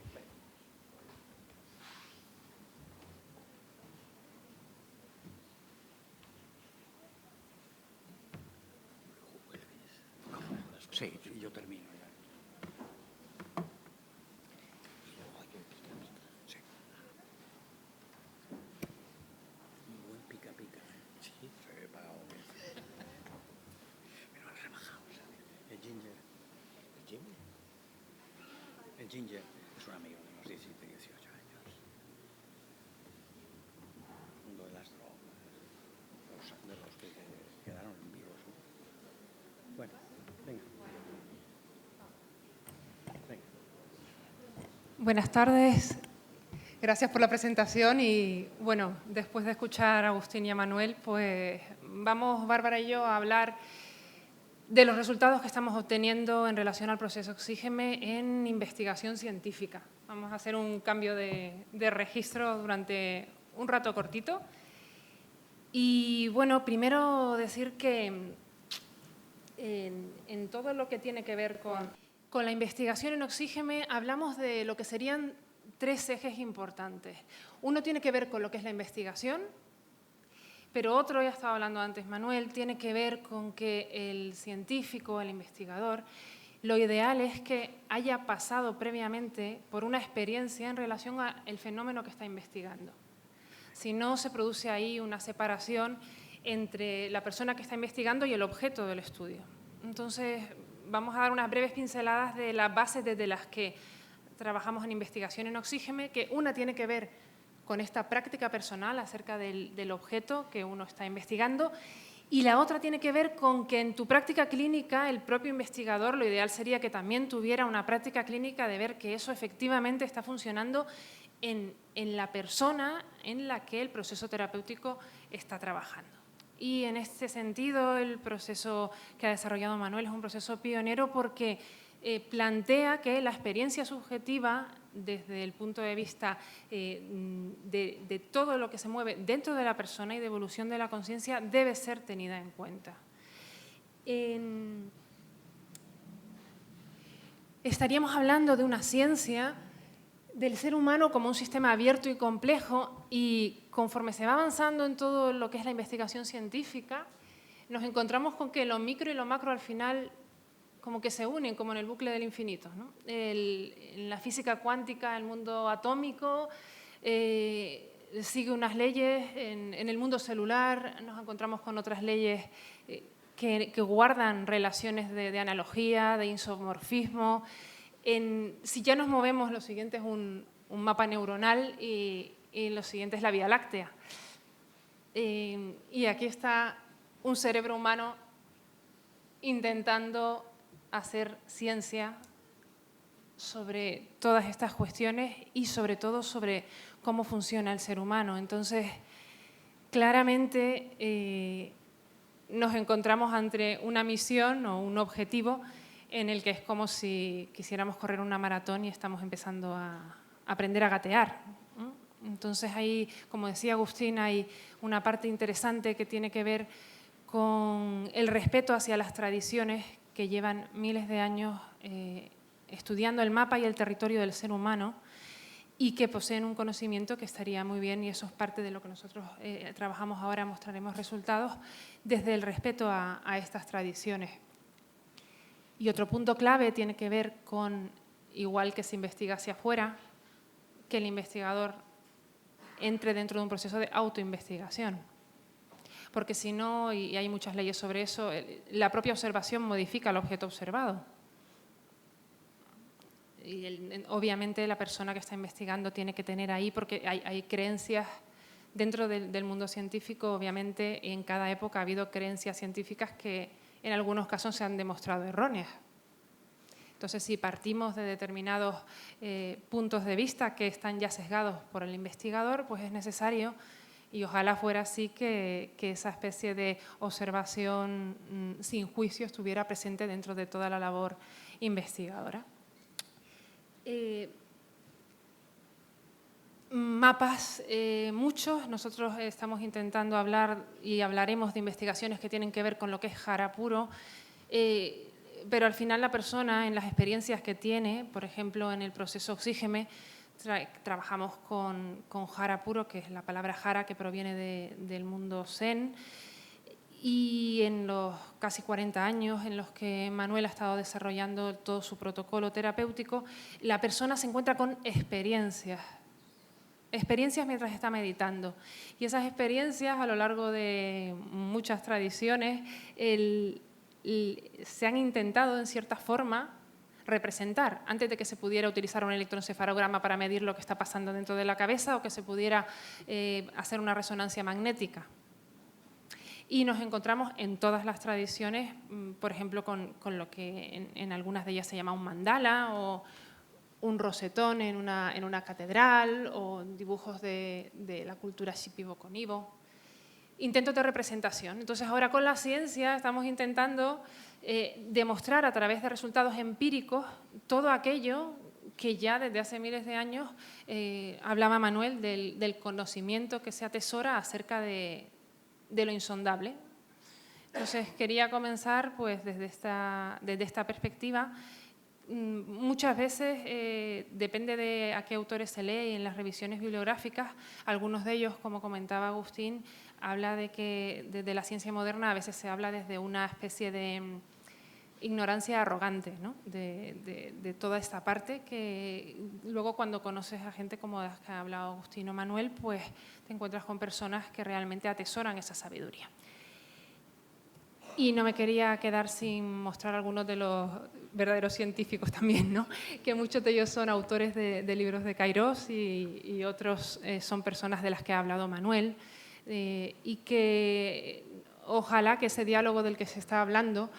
Sí, yo termino ya. Sí. Un buen pica pica. Sí, se ve para hombre. Pero han rebajado, ¿sabes? El ginger. ¿El ginger? El ginger es un amigo de unos 17, 18 años. Mundo de las drogas, de los que quedaron vivos. Bueno, venga. Buenas tardes, gracias por la presentación y bueno, después de escuchar a Agustín y a Manuel, pues vamos Bárbara y yo a hablar de los resultados que estamos obteniendo en relación al proceso Oxígeme en investigación científica. Vamos a hacer un cambio de registro durante un rato cortito y bueno, primero decir que en todo lo que tiene que ver con la investigación en Oxígeme hablamos de lo que serían tres ejes importantes. Uno tiene que ver con lo que es la investigación, pero otro, ya estaba hablando antes Manuel, tiene que ver con que el científico, el investigador, lo ideal es que haya pasado previamente por una experiencia en relación al fenómeno que está investigando. Si no, se produce ahí una separación entre la persona que está investigando y el objeto del estudio. Entonces, vamos a dar unas breves pinceladas de las bases desde las que trabajamos en investigación en Oxígeme, que una tiene que ver con esta práctica personal acerca del objeto que uno está investigando y la otra tiene que ver con que en tu práctica clínica el propio investigador, lo ideal sería que también tuviera una práctica clínica de ver que eso efectivamente está funcionando en la persona en la que el proceso terapéutico está trabajando. Y en este sentido, el proceso que ha desarrollado Manuel es un proceso pionero porque plantea que la experiencia subjetiva, desde el punto de vista de todo lo que se mueve dentro de la persona y de evolución de la conciencia, debe ser tenida en cuenta. Estaríamos hablando de una ciencia del ser humano como un sistema abierto y complejo, y conforme se va avanzando en todo lo que es la investigación científica, nos encontramos con que lo micro y lo macro al final como que se unen, como en el bucle del infinito, ¿no? En la física cuántica, el mundo atómico, sigue unas leyes. En el mundo celular nos encontramos con otras leyes que guardan relaciones de analogía, de isomorfismo. Si ya nos movemos, lo siguiente es un mapa neuronal y lo siguiente es la Vía Láctea. Y aquí está un cerebro humano intentando hacer ciencia sobre todas estas cuestiones y sobre todo sobre cómo funciona el ser humano. Entonces, claramente nos encontramos ante una misión o un objetivo en el que es como si quisiéramos correr una maratón y estamos empezando a aprender a gatear. Entonces ahí, como decía Agustín, hay una parte interesante que tiene que ver con el respeto hacia las tradiciones que llevan miles de años estudiando el mapa y el territorio del ser humano y que poseen un conocimiento que estaría muy bien, y eso es parte de lo que nosotros trabajamos ahora, mostraremos resultados desde el respeto a estas tradiciones. Y otro punto clave tiene que ver con, igual que se investiga hacia afuera, que el investigador entre dentro de un proceso de autoinvestigación. Porque si no, y hay muchas leyes sobre eso, la propia observación modifica el objeto observado. Y obviamente la persona que está investigando tiene que tener ahí, porque hay creencias dentro del mundo científico, obviamente en cada época ha habido creencias científicas que en algunos casos se han demostrado erróneas. Entonces, si partimos de determinados puntos de vista que están ya sesgados por el investigador, pues es necesario, y ojalá fuera así, que esa especie de observación sin juicio estuviera presente dentro de toda la labor investigadora. Mapas, muchos. Nosotros estamos intentando hablar y hablaremos de investigaciones que tienen que ver con lo que es Jara puro, pero al final la persona, en las experiencias que tiene, por ejemplo, en el proceso Oxígeme, trabajamos con Jara puro, que es la palabra Jara que proviene del mundo Zen, y en los casi 40 años en los que Manuel ha estado desarrollando todo su protocolo terapéutico, la persona se encuentra con experiencias mientras está meditando. Y esas experiencias, a lo largo de muchas tradiciones, se han intentado, en cierta forma, representar antes de que se pudiera utilizar un electroencefalograma para medir lo que está pasando dentro de la cabeza o que se pudiera hacer una resonancia magnética. Y nos encontramos en todas las tradiciones, por ejemplo, con lo que en algunas de ellas se llama un mandala o un rosetón en una catedral o dibujos de la cultura shipibo-konibo. Intentos de representación. Entonces, ahora con la ciencia estamos intentando demostrar a través de resultados empíricos todo aquello que ya desde hace miles de años hablaba Manuel del conocimiento que se atesora acerca de lo insondable. Entonces, quería comenzar pues, desde esta perspectiva. Muchas veces depende de a qué autores se lee y en las revisiones bibliográficas. Algunos de ellos, como comentaba Agustín, habla de que desde la ciencia moderna a veces se habla desde una especie de ignorancia arrogante, ¿no? de toda esta parte, que luego cuando conoces a gente como las que ha hablado Agustín o Manuel, pues te encuentras con personas que realmente atesoran esa sabiduría. Y no me quería quedar sin mostrar algunos de los verdaderos científicos también, ¿no? Que muchos de ellos son autores de libros de Kairos y otros son personas de las que ha hablado Manuel, y que ojalá que ese diálogo del que se está hablando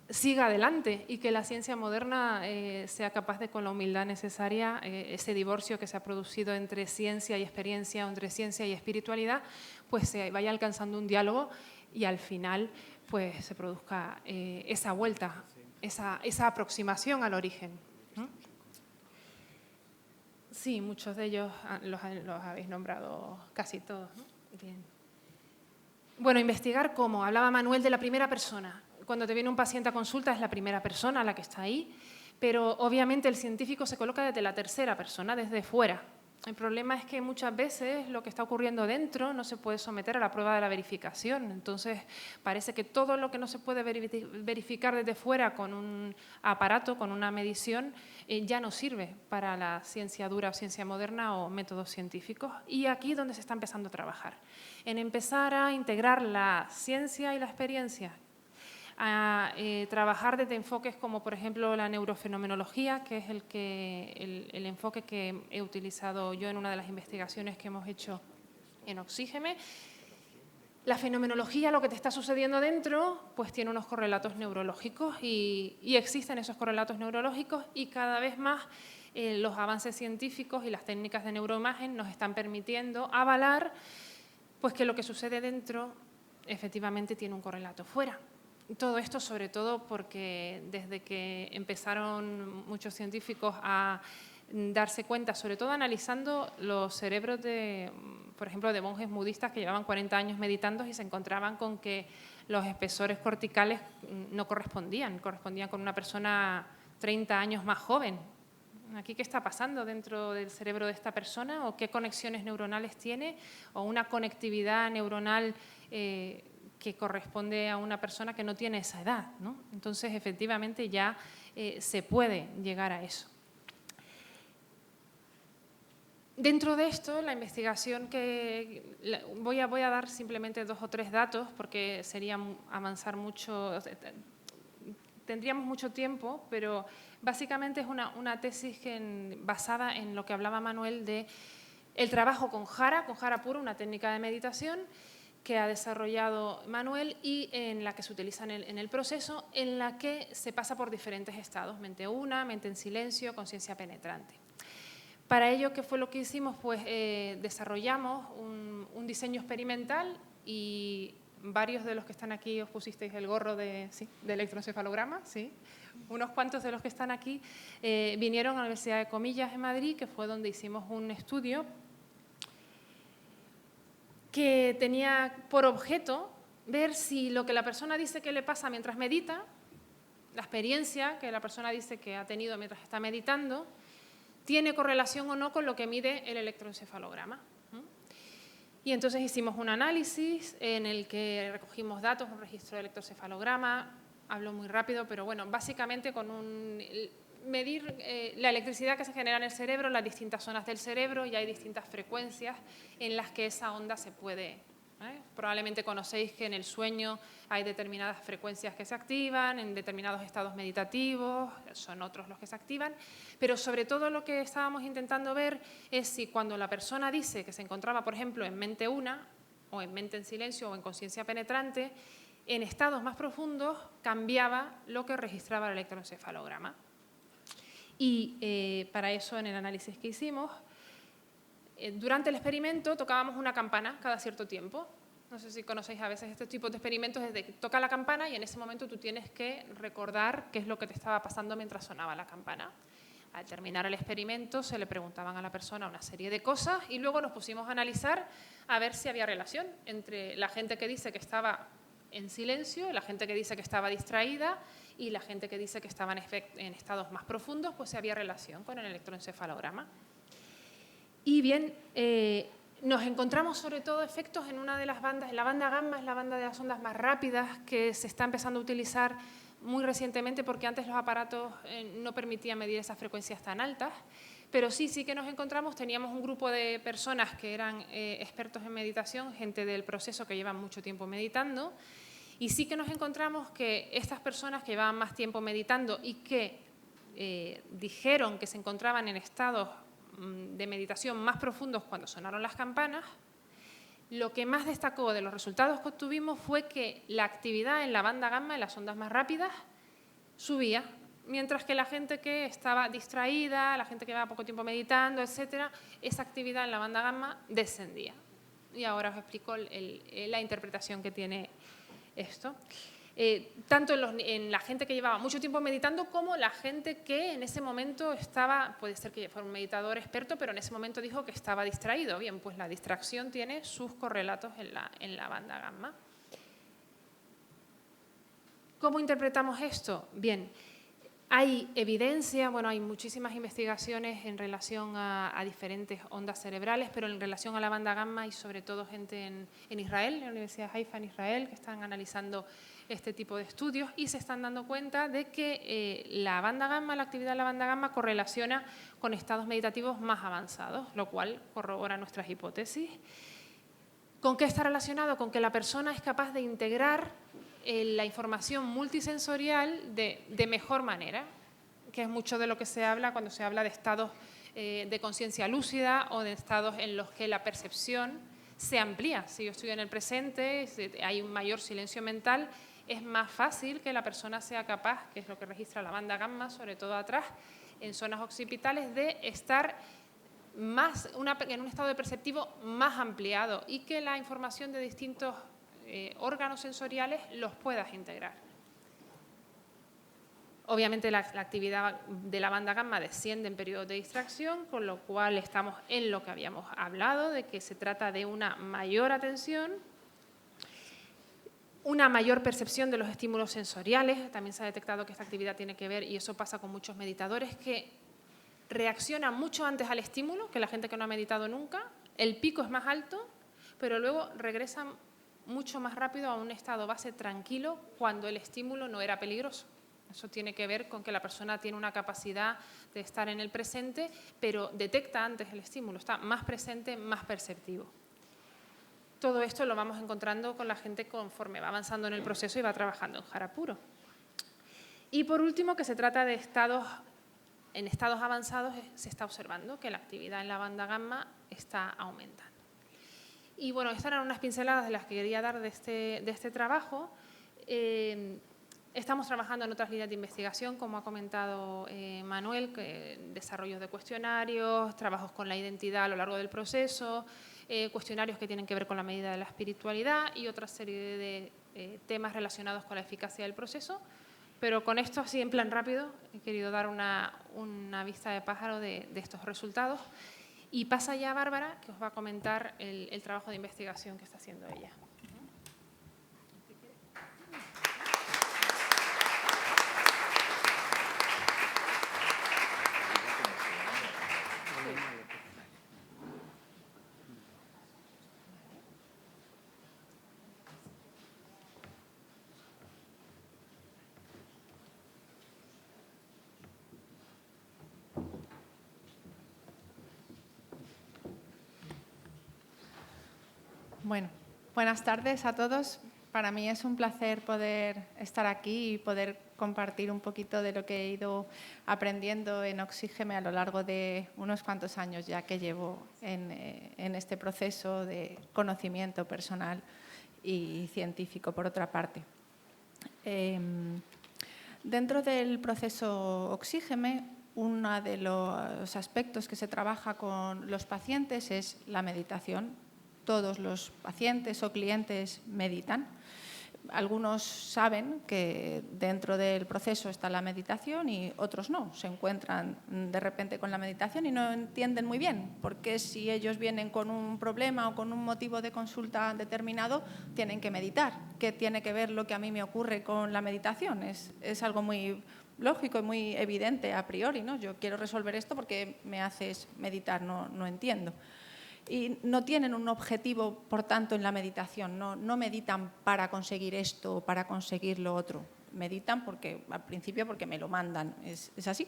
siga adelante y que la ciencia moderna sea capaz de, con la humildad necesaria, ese divorcio que se ha producido entre ciencia y experiencia, o entre ciencia y espiritualidad, pues se vaya alcanzando un diálogo y al final pues se produzca esa vuelta, esa aproximación al origen, ¿no? Sí, muchos de ellos los habéis nombrado casi todos, ¿no? Bien. Bueno, investigar cómo. Hablaba Manuel de la primera persona. Cuando te viene un paciente a consulta es la primera persona la que está ahí, pero obviamente el científico se coloca desde la tercera persona, desde fuera. El problema es que muchas veces lo que está ocurriendo dentro no se puede someter a la prueba de la verificación. Entonces, parece que todo lo que no se puede verificar desde fuera con un aparato, con una medición, ya no sirve para la ciencia dura o ciencia moderna o métodos científicos. Y aquí es donde se está empezando a trabajar, en empezar a integrar la ciencia y la experiencia, a trabajar desde enfoques como, por ejemplo, la neurofenomenología, que es el enfoque que he utilizado yo en una de las investigaciones que hemos hecho en Oxígeme. La fenomenología, lo que te está sucediendo dentro, pues tiene unos correlatos neurológicos y existen esos correlatos neurológicos y cada vez más los avances científicos y las técnicas de neuroimagen nos están permitiendo avalar pues, que lo que sucede dentro efectivamente tiene un correlato fuera. Todo esto sobre todo porque desde que empezaron muchos científicos a darse cuenta, sobre todo analizando los cerebros de, por ejemplo, de monjes budistas que llevaban 40 años meditando y se encontraban con que los espesores corticales no correspondían con una persona 30 años más joven. ¿Aquí qué está pasando dentro del cerebro de esta persona? ¿O qué conexiones neuronales tiene? ¿O una conectividad neuronal que corresponde a una persona que no tiene esa edad, ¿no? Entonces, efectivamente, ya se puede llegar a eso. Dentro de esto, la investigación que... Voy a dar simplemente 2 o 3 datos porque sería avanzar mucho... Tendríamos mucho tiempo, pero básicamente es una tesis basada en lo que hablaba Manuel de el trabajo con jara puro, una técnica de meditación, que ha desarrollado Manuel y en la que se utiliza en el proceso, en la que se pasa por diferentes estados, mente una, mente en silencio, conciencia penetrante. Para ello, ¿qué fue lo que hicimos? Pues desarrollamos un diseño experimental y varios de los que están aquí os pusisteis el gorro de electroencefalograma, ¿sí? Unos cuantos de los que están aquí vinieron a la Universidad de Comillas en Madrid, que fue donde hicimos un estudio que tenía por objeto ver si lo que la persona dice que le pasa mientras medita, la experiencia que la persona dice que ha tenido mientras está meditando, tiene correlación o no con lo que mide el electroencefalograma. Y entonces hicimos un análisis en el que recogimos datos, un registro de electroencefalograma, hablo muy rápido, pero bueno, básicamente con medir la electricidad que se genera en el cerebro, las distintas zonas del cerebro, y hay distintas frecuencias en las que esa onda se puede... Probablemente conocéis que en el sueño hay determinadas frecuencias que se activan, en determinados estados meditativos, son otros los que se activan, pero sobre todo lo que estábamos intentando ver es si cuando la persona dice que se encontraba, por ejemplo, en mente una, o en mente en silencio, o en conciencia penetrante, en estados más profundos cambiaba lo que registraba el electroencefalograma. Y para eso, en el análisis que hicimos, durante el experimento tocábamos una campana cada cierto tiempo. No sé si conocéis a veces este tipo de experimentos, desde que toca la campana y en ese momento tú tienes que recordar qué es lo que te estaba pasando mientras sonaba la campana. Al terminar el experimento se le preguntaban a la persona una serie de cosas y luego nos pusimos a analizar a ver si había relación entre la gente que dice que estaba en silencio, la gente que dice que estaba distraída y la gente que dice que estaba en estados más profundos, pues si había relación con el electroencefalograma. Y bien, nos encontramos sobre todo efectos en una de las bandas, en la banda gamma, es la banda de las ondas más rápidas que se está empezando a utilizar muy recientemente porque antes los aparatos no permitían medir esas frecuencias tan altas, pero sí que nos encontramos, teníamos un grupo de personas que eran expertos en meditación, gente del proceso que llevan mucho tiempo meditando, y sí que nos encontramos que estas personas que llevaban más tiempo meditando y que dijeron que se encontraban en estados de meditación más profundos cuando sonaron las campanas, lo que más destacó de los resultados que obtuvimos fue que la actividad en la banda gamma, en las ondas más rápidas, subía, mientras que la gente que estaba distraída, la gente que llevaba poco tiempo meditando, etcétera, esa actividad en la banda gamma descendía. Y ahora os explico la interpretación que tiene esto. Tanto en la gente que llevaba mucho tiempo meditando como la gente que en ese momento estaba, puede ser que fuera un meditador experto, pero en ese momento dijo que estaba distraído. Bien, pues la distracción tiene sus correlatos en la banda gamma. ¿Cómo interpretamos esto? Bien, Hay evidencia, bueno, hay muchísimas investigaciones en relación a diferentes ondas cerebrales, pero en relación a la banda gamma hay sobre todo gente en Israel, en la Universidad de Haifa en Israel, que están analizando este tipo de estudios y se están dando cuenta de que la banda gamma, la actividad de la banda gamma correlaciona con estados meditativos más avanzados, lo cual corrobora nuestras hipótesis. ¿Con qué está relacionado? Con que la persona es capaz de integrar la información multisensorial de mejor manera, que es mucho de lo que se habla cuando se habla de estados de conciencia lúcida o de estados en los que la percepción se amplía. Si yo estoy en el presente, si hay un mayor silencio mental, es más fácil que la persona sea capaz, que es lo que registra la banda gamma, sobre todo atrás, en zonas occipitales, de estar más, en un estado de perceptivo más ampliado y que la información de distintos órganos sensoriales los puedas integrar. Obviamente la actividad de la banda gamma desciende en periodos de distracción, con lo cual estamos en lo que habíamos hablado, de que se trata de una mayor atención, una mayor percepción de los estímulos sensoriales. También se ha detectado que esta actividad tiene que ver, y eso pasa con muchos meditadores, que reaccionan mucho antes al estímulo que la gente que no ha meditado nunca. El pico es más alto, pero luego regresan mucho más rápido a un estado base tranquilo cuando el estímulo no era peligroso. Eso tiene que ver con que la persona tiene una capacidad de estar en el presente, pero detecta antes el estímulo, está más presente, más perceptivo. Todo esto lo vamos encontrando con la gente conforme va avanzando en el proceso y va trabajando en jara puro. Y por último, que se trata de en estados avanzados, se está observando que la actividad en la banda gamma está aumentando. Y bueno, estas eran unas pinceladas de las que quería dar de este trabajo. Estamos trabajando en otras líneas de investigación, como ha comentado Manuel, desarrollos de cuestionarios, trabajos con la identidad a lo largo del proceso, cuestionarios que tienen que ver con la medida de la espiritualidad y otra serie de temas relacionados con la eficacia del proceso. Pero con esto, así en plan rápido, he querido dar una vista de pájaro de estos resultados. Y pasa ya Bárbara, que os va a comentar el trabajo de investigación que está haciendo ella. Bueno, buenas tardes a todos. Para mí es un placer poder estar aquí y poder compartir un poquito de lo que he ido aprendiendo en Oxígeme a lo largo de unos cuantos años ya que llevo en este proceso de conocimiento personal y científico, por otra parte. Dentro del proceso Oxígeme, uno de los aspectos que se trabaja con los pacientes es la meditación. Todos los pacientes o clientes meditan. Algunos saben que dentro del proceso está la meditación y otros no. Se encuentran de repente con la meditación y no entienden muy bien por qué, si ellos vienen con un problema o con un motivo de consulta determinado, tienen que meditar. ¿Qué tiene que ver lo que a mí me ocurre con la meditación? Es algo muy lógico y muy evidente a priori, ¿no? Yo quiero resolver esto porque me haces meditar, no entiendo. Y no tienen un objetivo, por tanto, en la meditación. No meditan para conseguir esto o para conseguir lo otro. Meditan al principio porque me lo mandan. Es así.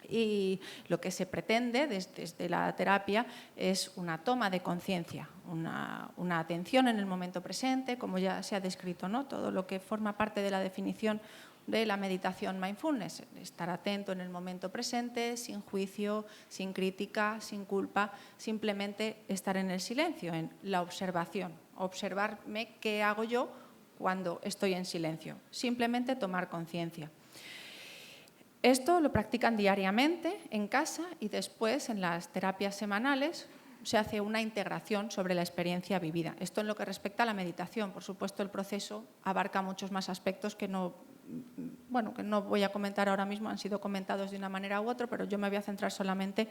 Y lo que se pretende desde la terapia es una toma de conciencia, una atención en el momento presente, como ya se ha descrito, ¿no? Todo lo que forma parte de la definición de la meditación mindfulness, estar atento en el momento presente, sin juicio, sin crítica, sin culpa, simplemente estar en el silencio, en la observación, observarme qué hago yo cuando estoy en silencio, simplemente tomar conciencia. Esto lo practican diariamente en casa y después en las terapias semanales se hace una integración sobre la experiencia vivida. Esto en lo que respecta a la meditación. Por supuesto, el proceso abarca muchos más aspectos que no voy a comentar ahora mismo, han sido comentados de una manera u otra, pero yo me voy a centrar solamente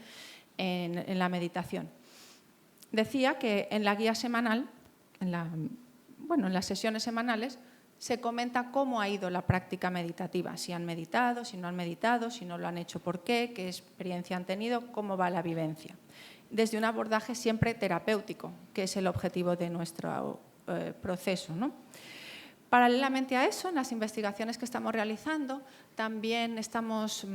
en la meditación. Decía que en la guía semanal, en las sesiones semanales, se comenta cómo ha ido la práctica meditativa, si han meditado, si no han meditado, si no lo han hecho, por qué experiencia han tenido, cómo va la vivencia. Desde un abordaje siempre terapéutico, que es el objetivo de nuestro proceso, ¿no? Paralelamente a eso, en las investigaciones que estamos realizando, también estamos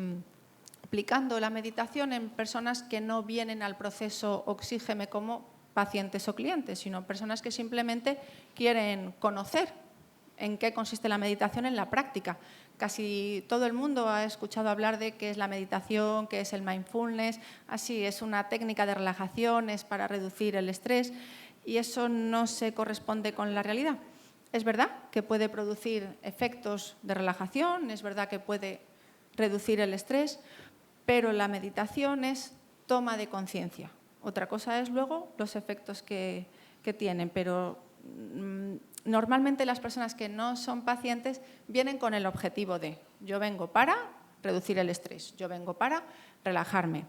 aplicando la meditación en personas que no vienen al proceso Oxígeme como pacientes o clientes, sino personas que simplemente quieren conocer en qué consiste la meditación en la práctica. Casi todo el mundo ha escuchado hablar de qué es la meditación, qué es el mindfulness. Así, es una técnica de relajación, es para reducir el estrés, y eso no se corresponde con la realidad. Es verdad que puede producir efectos de relajación, es verdad que puede reducir el estrés, pero la meditación es toma de conciencia. Otra cosa es luego los efectos que tienen, pero normalmente las personas que no son pacientes vienen con el objetivo de yo vengo para reducir el estrés, yo vengo para relajarme,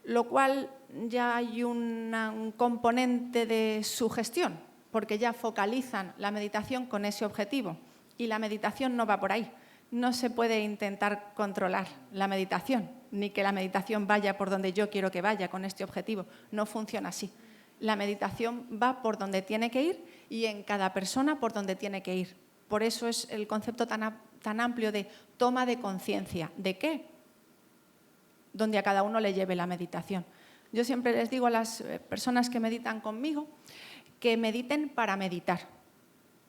lo cual ya hay un componente de sugestión, porque ya focalizan la meditación con ese objetivo y la meditación no va por ahí. No se puede intentar controlar la meditación, ni que la meditación vaya por donde yo quiero que vaya con este objetivo. No funciona así. La meditación va por donde tiene que ir y en cada persona por donde tiene que ir. Por eso es el concepto tan amplio de toma de conciencia. ¿De qué? Donde a cada uno le lleve la meditación. Yo siempre les digo a las personas que meditan conmigo que mediten para meditar.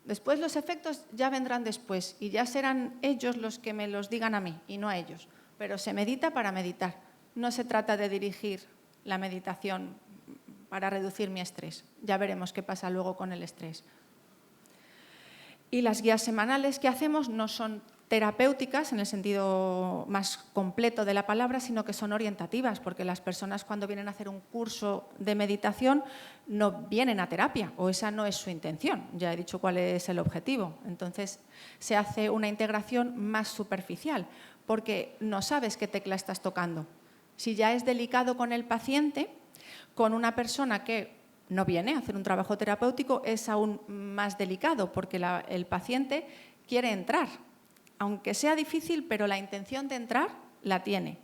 Después los efectos ya vendrán después y ya serán ellos los que me los digan a mí y no a ellos. Pero se medita para meditar. No se trata de dirigir la meditación para reducir mi estrés. Ya veremos qué pasa luego con el estrés. Y las guías semanales que hacemos no son terapéuticas en el sentido más completo de la palabra, sino que son orientativas, porque las personas cuando vienen a hacer un curso de meditación no vienen a terapia, o esa no es su intención, ya he dicho cuál es el objetivo. Entonces se hace una integración más superficial, porque no sabes qué tecla estás tocando. Si ya es delicado con el paciente, con una persona que no viene a hacer un trabajo terapéutico es aún más delicado, porque el paciente quiere entrar. Aunque sea difícil, pero la intención de entrar la tiene.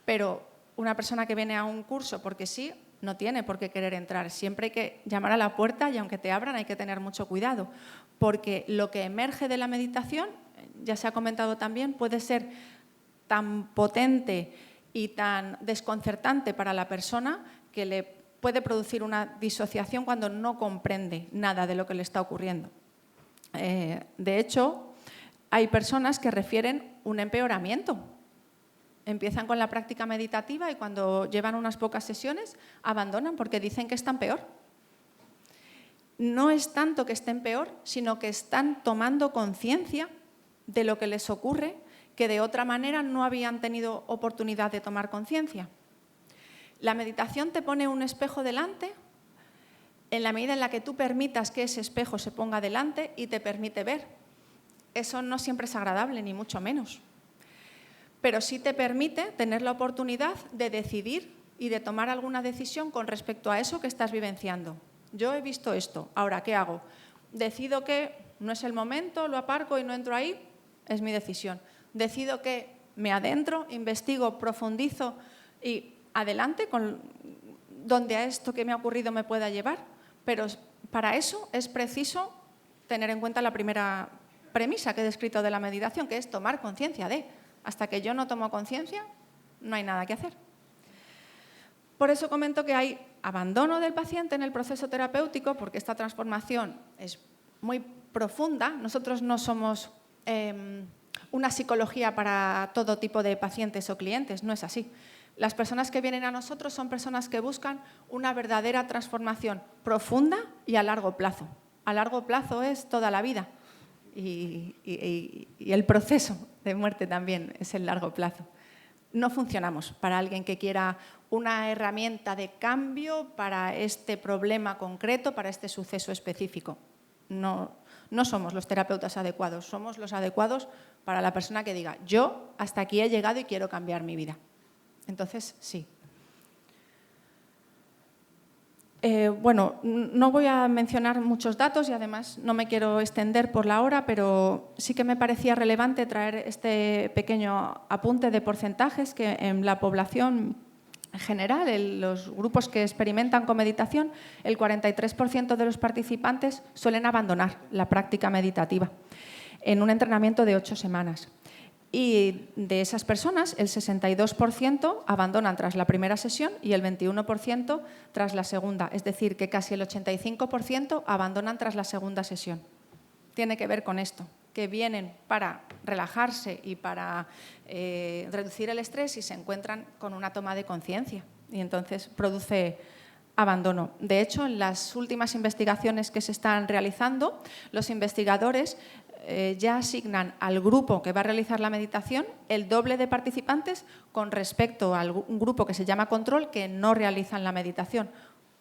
Pero una persona que viene a un curso porque sí, no tiene por qué querer entrar. Siempre hay que llamar a la puerta y aunque te abran hay que tener mucho cuidado, porque lo que emerge de la meditación, ya se ha comentado también, puede ser tan potente y tan desconcertante para la persona que le puede producir una disociación cuando no comprende nada de lo que le está ocurriendo. De hecho, hay personas que refieren un empeoramiento. Empiezan con la práctica meditativa y cuando llevan unas pocas sesiones abandonan porque dicen que están peor. No es tanto que estén peor, sino que están tomando conciencia de lo que les ocurre, que de otra manera no habían tenido oportunidad de tomar conciencia. La meditación te pone un espejo delante en la medida en la que tú permitas que ese espejo se ponga delante y te permite ver. Eso no siempre es agradable, ni mucho menos. Pero sí te permite tener la oportunidad de decidir y de tomar alguna decisión con respecto a eso que estás vivenciando. Yo he visto esto, ahora, ¿qué hago? Decido que no es el momento, lo aparco y no entro ahí, es mi decisión. Decido que me adentro, investigo, profundizo y adelante con donde a esto que me ha ocurrido me pueda llevar. Pero para eso es preciso tener en cuenta la primera premisa que he descrito de la meditación, que es tomar conciencia de. Hasta que yo no tomo conciencia, no hay nada que hacer. Por eso comento que hay abandono del paciente en el proceso terapéutico, porque esta transformación es muy profunda. Nosotros no somos una psicología para todo tipo de pacientes o clientes, no es así. Las personas que vienen a nosotros son personas que buscan una verdadera transformación profunda y a largo plazo. A largo plazo es toda la vida. Y el proceso de muerte también es el largo plazo. No funcionamos para alguien que quiera una herramienta de cambio para este problema concreto, para este suceso específico. No somos los terapeutas adecuados, somos los adecuados para la persona que diga yo hasta aquí he llegado y quiero cambiar mi vida. Entonces, sí. Bueno, no voy a mencionar muchos datos y además no me quiero extender por la hora, pero sí que me parecía relevante traer este pequeño apunte de porcentajes que en la población en general, en los grupos que experimentan con meditación, el 43% de los participantes suelen abandonar la práctica meditativa en un entrenamiento de 8 semanas. Y de esas personas, el 62% abandonan tras la primera sesión y el 21% tras la segunda. Es decir, que casi el 85% abandonan tras la segunda sesión. Tiene que ver con esto, que vienen para relajarse y para reducir el estrés y se encuentran con una toma de conciencia. Y entonces produce abandono. De hecho, en las últimas investigaciones que se están realizando, los investigadores ya asignan al grupo que va a realizar la meditación el doble de participantes con respecto a un grupo que se llama control que no realizan la meditación,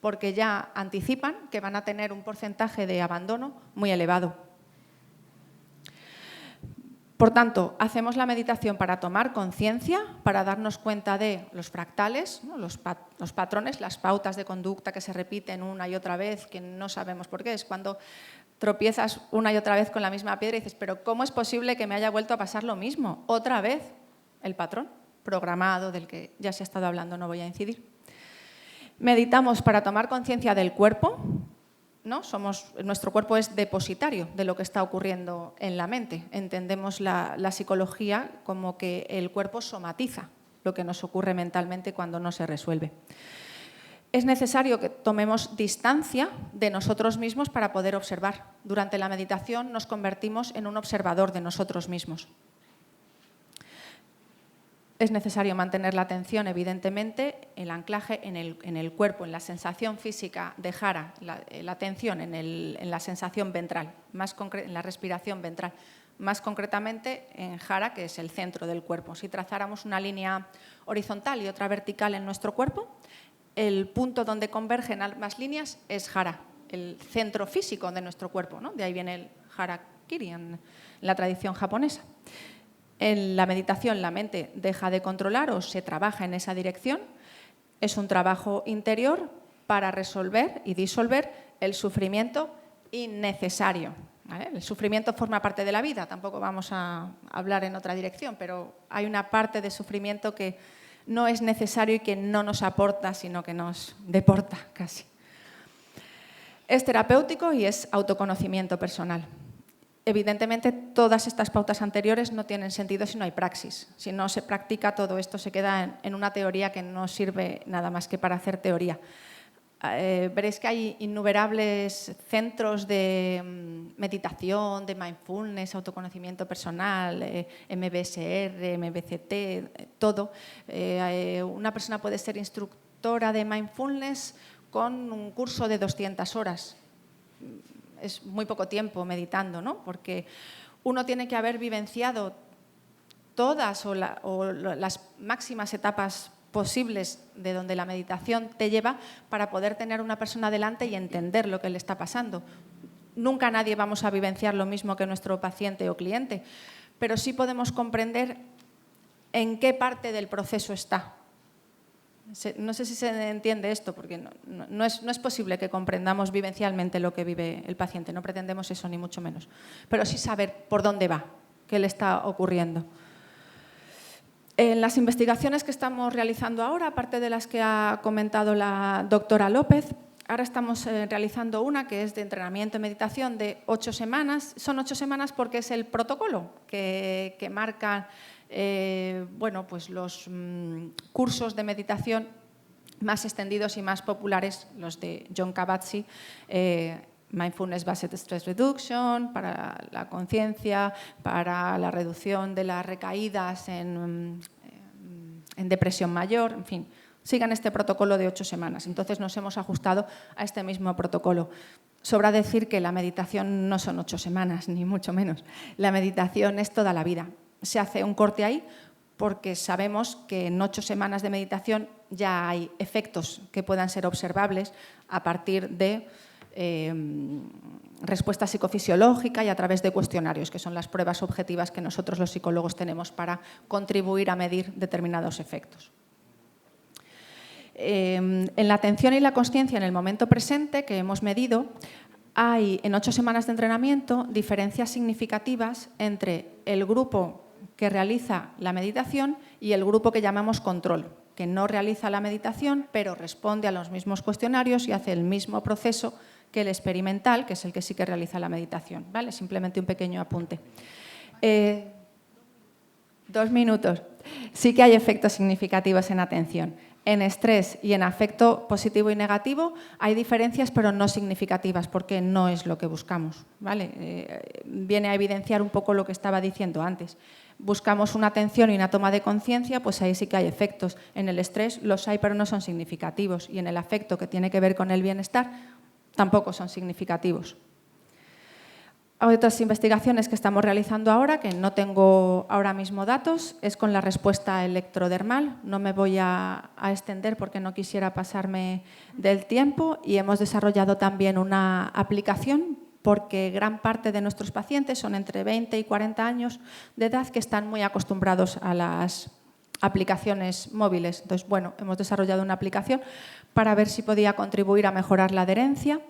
porque ya anticipan que van a tener un porcentaje de abandono muy elevado. Por tanto, hacemos la meditación para tomar conciencia, para darnos cuenta de los fractales, ¿no? los patrones, las pautas de conducta que se repiten una y otra vez, que no sabemos por qué. Es cuando tropiezas una y otra vez con la misma piedra y dices, pero ¿cómo es posible que me haya vuelto a pasar lo mismo? Otra vez el patrón programado del que ya se ha estado hablando, no voy a incidir. Meditamos para tomar conciencia del cuerpo, ¿no? Nuestro cuerpo es depositario de lo que está ocurriendo en la mente. Entendemos la psicología como que el cuerpo somatiza lo que nos ocurre mentalmente cuando no se resuelve. Es necesario que tomemos distancia de nosotros mismos para poder observar. Durante la meditación nos convertimos en un observador de nosotros mismos. Es necesario mantener la atención, evidentemente, el anclaje en el cuerpo, en la sensación física de jara, la atención en la sensación ventral, en la respiración ventral, más concretamente en jara, que es el centro del cuerpo. Si trazáramos una línea horizontal y otra vertical en nuestro cuerpo, el punto donde convergen ambas líneas es jara, el centro físico de nuestro cuerpo, ¿no? De ahí viene el harakiri en la tradición japonesa. En la meditación la mente deja de controlar o se trabaja en esa dirección. Es un trabajo interior para resolver y disolver el sufrimiento innecesario, ¿vale? El sufrimiento forma parte de la vida, tampoco vamos a hablar en otra dirección, pero hay una parte de sufrimiento que no es necesario y que no nos aporta, sino que nos deporta casi. Es terapéutico y es autoconocimiento personal. Evidentemente, todas estas pautas anteriores no tienen sentido si no hay praxis. Si no se practica, todo esto se queda en una teoría que no sirve nada más que para hacer teoría. Veréis que hay innumerables centros de meditación, de mindfulness, autoconocimiento personal, MBSR, MBCT, todo. Una persona puede ser instructora de mindfulness con un curso de 200 horas. Es muy poco tiempo meditando, ¿no? Porque uno tiene que haber vivenciado todas o las máximas etapas posibles de donde la meditación te lleva para poder tener una persona delante y entender lo que le está pasando. Nunca nadie vamos a vivenciar lo mismo que nuestro paciente o cliente, pero sí podemos comprender en qué parte del proceso está. No sé si se entiende esto, porque no es posible que comprendamos vivencialmente lo que vive el paciente, no pretendemos eso ni mucho menos, pero sí saber por dónde va, qué le está ocurriendo. En las investigaciones que estamos realizando ahora, aparte de las que ha comentado la doctora López, ahora estamos realizando una que es de entrenamiento y meditación de 8 semanas. Son 8 semanas porque es el protocolo que marca bueno, pues los cursos de meditación más extendidos y más populares, los de John Kabat-Zinn, Mindfulness Based Stress Reduction, para la conciencia, para la reducción de las recaídas en depresión mayor, en fin, sigan este protocolo de 8 semanas. Entonces nos hemos ajustado a este mismo protocolo. Sobra decir que la meditación no son 8 semanas, ni mucho menos. La meditación es toda la vida. Se hace un corte ahí porque sabemos que en 8 semanas de meditación ya hay efectos que puedan ser observables a partir de respuesta psicofisiológica y a través de cuestionarios, que son las pruebas objetivas que nosotros los psicólogos tenemos para contribuir a medir determinados efectos. En la atención y la consciencia en el momento presente que hemos medido, hay en 8 semanas de entrenamiento diferencias significativas entre el grupo que realiza la meditación y el grupo que llamamos control, que no realiza la meditación, pero responde a los mismos cuestionarios y hace el mismo proceso que el experimental, que es el que sí que realiza la meditación. ¿Vale? Simplemente un pequeño apunte. 2 minutos. Sí que hay efectos significativos en atención. En estrés y en afecto positivo y negativo hay diferencias, pero no significativas, porque no es lo que buscamos. ¿Vale? Viene a evidenciar un poco lo que estaba diciendo antes. Buscamos una atención y una toma de conciencia, pues ahí sí que hay efectos. En el estrés los hay, pero no son significativos. Y en el afecto, que tiene que ver con el bienestar, tampoco son significativos. Hay otras investigaciones que estamos realizando ahora, que no tengo ahora mismo datos, es con la respuesta electrodermal. No me voy a extender porque no quisiera pasarme del tiempo, y hemos desarrollado también una aplicación porque gran parte de nuestros pacientes son entre 20 y 40 años de edad, que están muy acostumbrados a las aplicaciones móviles. Entonces, bueno, hemos desarrollado una aplicación para ver si podía contribuir a mejorar la adherencia.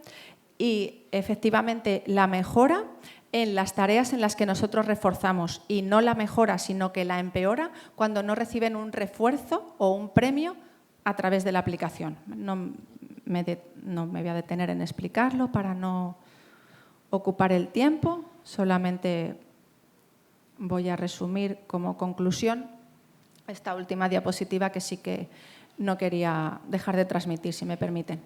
Y efectivamente la mejora en las tareas en las que nosotros reforzamos, y no la mejora, sino que la empeora cuando no reciben un refuerzo o un premio a través de la aplicación. No me voy a detener en explicarlo para no ocupar el tiempo, solamente voy a resumir como conclusión esta última diapositiva que sí que no quería dejar de transmitir, si me permiten.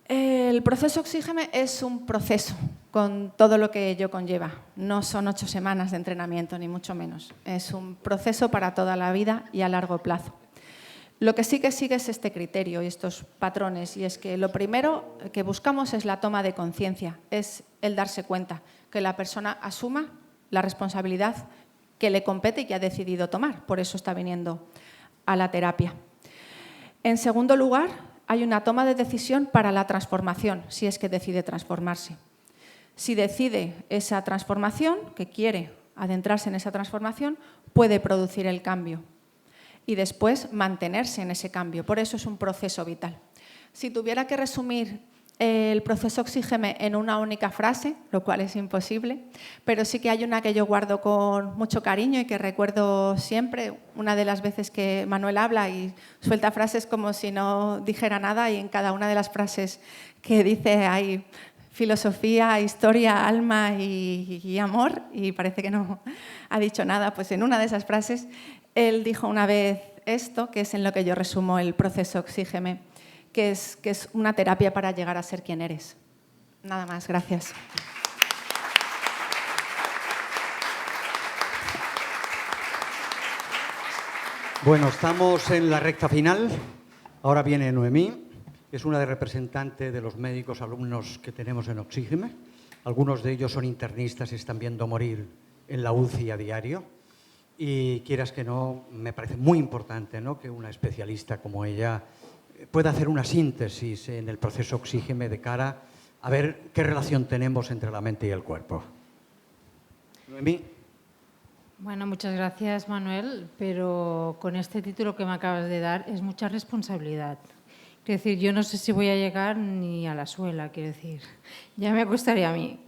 El proceso Oxígeme es un proceso con todo lo que ello conlleva. No son 8 semanas de entrenamiento, ni mucho menos. Es un proceso para toda la vida y a largo plazo. Lo que sí que sigue es este criterio y estos patrones, y es que lo primero que buscamos es la toma de conciencia, es el darse cuenta, que la persona asuma la responsabilidad que le compete y que ha decidido tomar. Por eso está viniendo a la terapia. En segundo lugar, hay una toma de decisión para la transformación, si es que decide transformarse. Si decide esa transformación, que quiere adentrarse en esa transformación, puede producir el cambio y después mantenerse en ese cambio. Por eso es un proceso vital. Si tuviera que resumir el proceso Oxígeme en una única frase, lo cual es imposible, pero sí que hay una que yo guardo con mucho cariño y que recuerdo siempre. Una de las veces que Manuel habla y suelta frases como si no dijera nada, y en cada una de las frases que dice hay filosofía, historia, alma y amor, y parece que no ha dicho nada. Pues en una de esas frases él dijo una vez esto, que es en lo que yo resumo el proceso Oxígeme, que es una terapia para llegar a ser quien eres. Nada más, gracias. Bueno, estamos en la recta final. Ahora viene Noemí, que es una de representantes de los médicos alumnos que tenemos en Oxígeme. Algunos de ellos son internistas y están viendo morir en la UCI a diario. Y quieras que no, me parece muy importante, ¿no?, que una especialista como ella pueda hacer una síntesis en el proceso Oxígeme de cara a ver qué relación tenemos entre la mente y el cuerpo. Noemí. Bueno, muchas gracias, Manuel, pero con este título que me acabas de dar es mucha responsabilidad. Quiero decir, yo no sé si voy a llegar ni a la suela, quiero decir. Ya me gustaría a mí,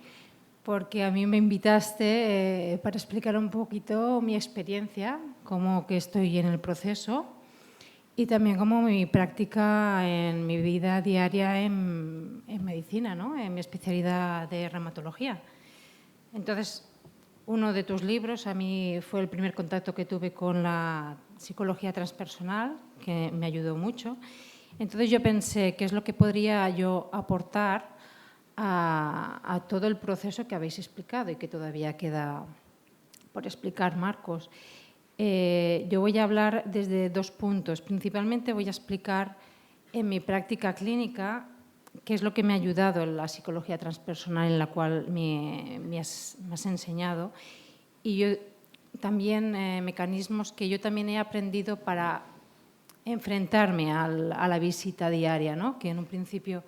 porque a mí me invitaste para explicar un poquito mi experiencia, cómo que estoy en el proceso, y también como mi práctica en mi vida diaria en medicina, ¿no?, en mi especialidad de reumatología. Entonces, uno de tus libros a mí fue el primer contacto que tuve con la psicología transpersonal, que me ayudó mucho. Entonces yo pensé, ¿qué es lo que podría yo aportar a todo el proceso que habéis explicado y que todavía queda por explicar, Marcos? Yo voy a hablar desde 2 puntos. Principalmente voy a explicar en mi práctica clínica qué es lo que me ha ayudado en la psicología transpersonal en la cual me has enseñado, y yo también mecanismos que yo también he aprendido para enfrentarme a la visita diaria, ¿no?, que en un principio,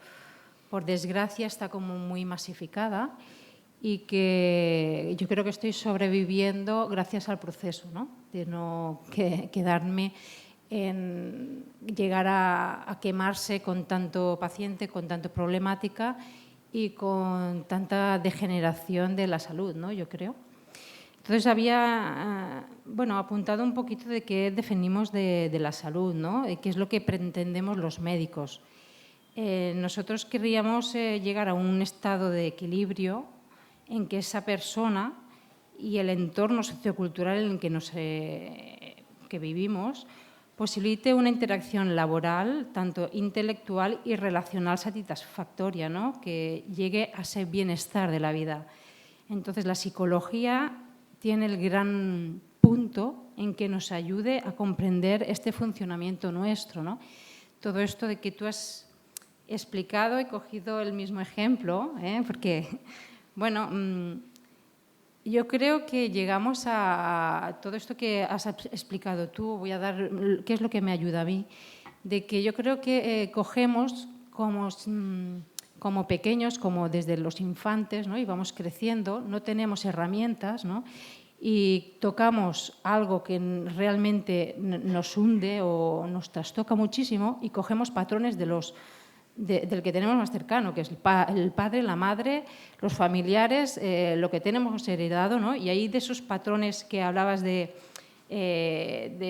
por desgracia, está como muy masificada y que yo creo que estoy sobreviviendo gracias al proceso, ¿no?, de no quedarme en llegar a quemarse con tanto paciente, con tanta problemática y con tanta degeneración de la salud, ¿no? Yo creo. Entonces había apuntado un poquito de qué definimos de la salud, ¿no? Qué es lo que pretendemos los médicos. Nosotros querríamos llegar a un estado de equilibrio en que esa persona y el entorno sociocultural en el que vivimos posibilite una interacción laboral, tanto intelectual y relacional satisfactoria, ¿no? Que llegue a ese bienestar de la vida. Entonces, la psicología tiene el gran punto en que nos ayude a comprender este funcionamiento nuestro, ¿no? Todo esto de que tú has explicado, he cogido el mismo ejemplo, porque, bueno, yo creo que llegamos a todo esto que has explicado tú, voy a dar qué es lo que me ayuda a mí, de que yo creo que cogemos como pequeños, como desde los infantes, ¿no? Y vamos creciendo, no tenemos herramientas, ¿no? Y tocamos algo que realmente nos hunde o nos trastoca muchísimo y cogemos patrones del que tenemos más cercano, que es el padre, la madre, los familiares, lo que tenemos heredado, ¿no? Y ahí de esos patrones que hablabas del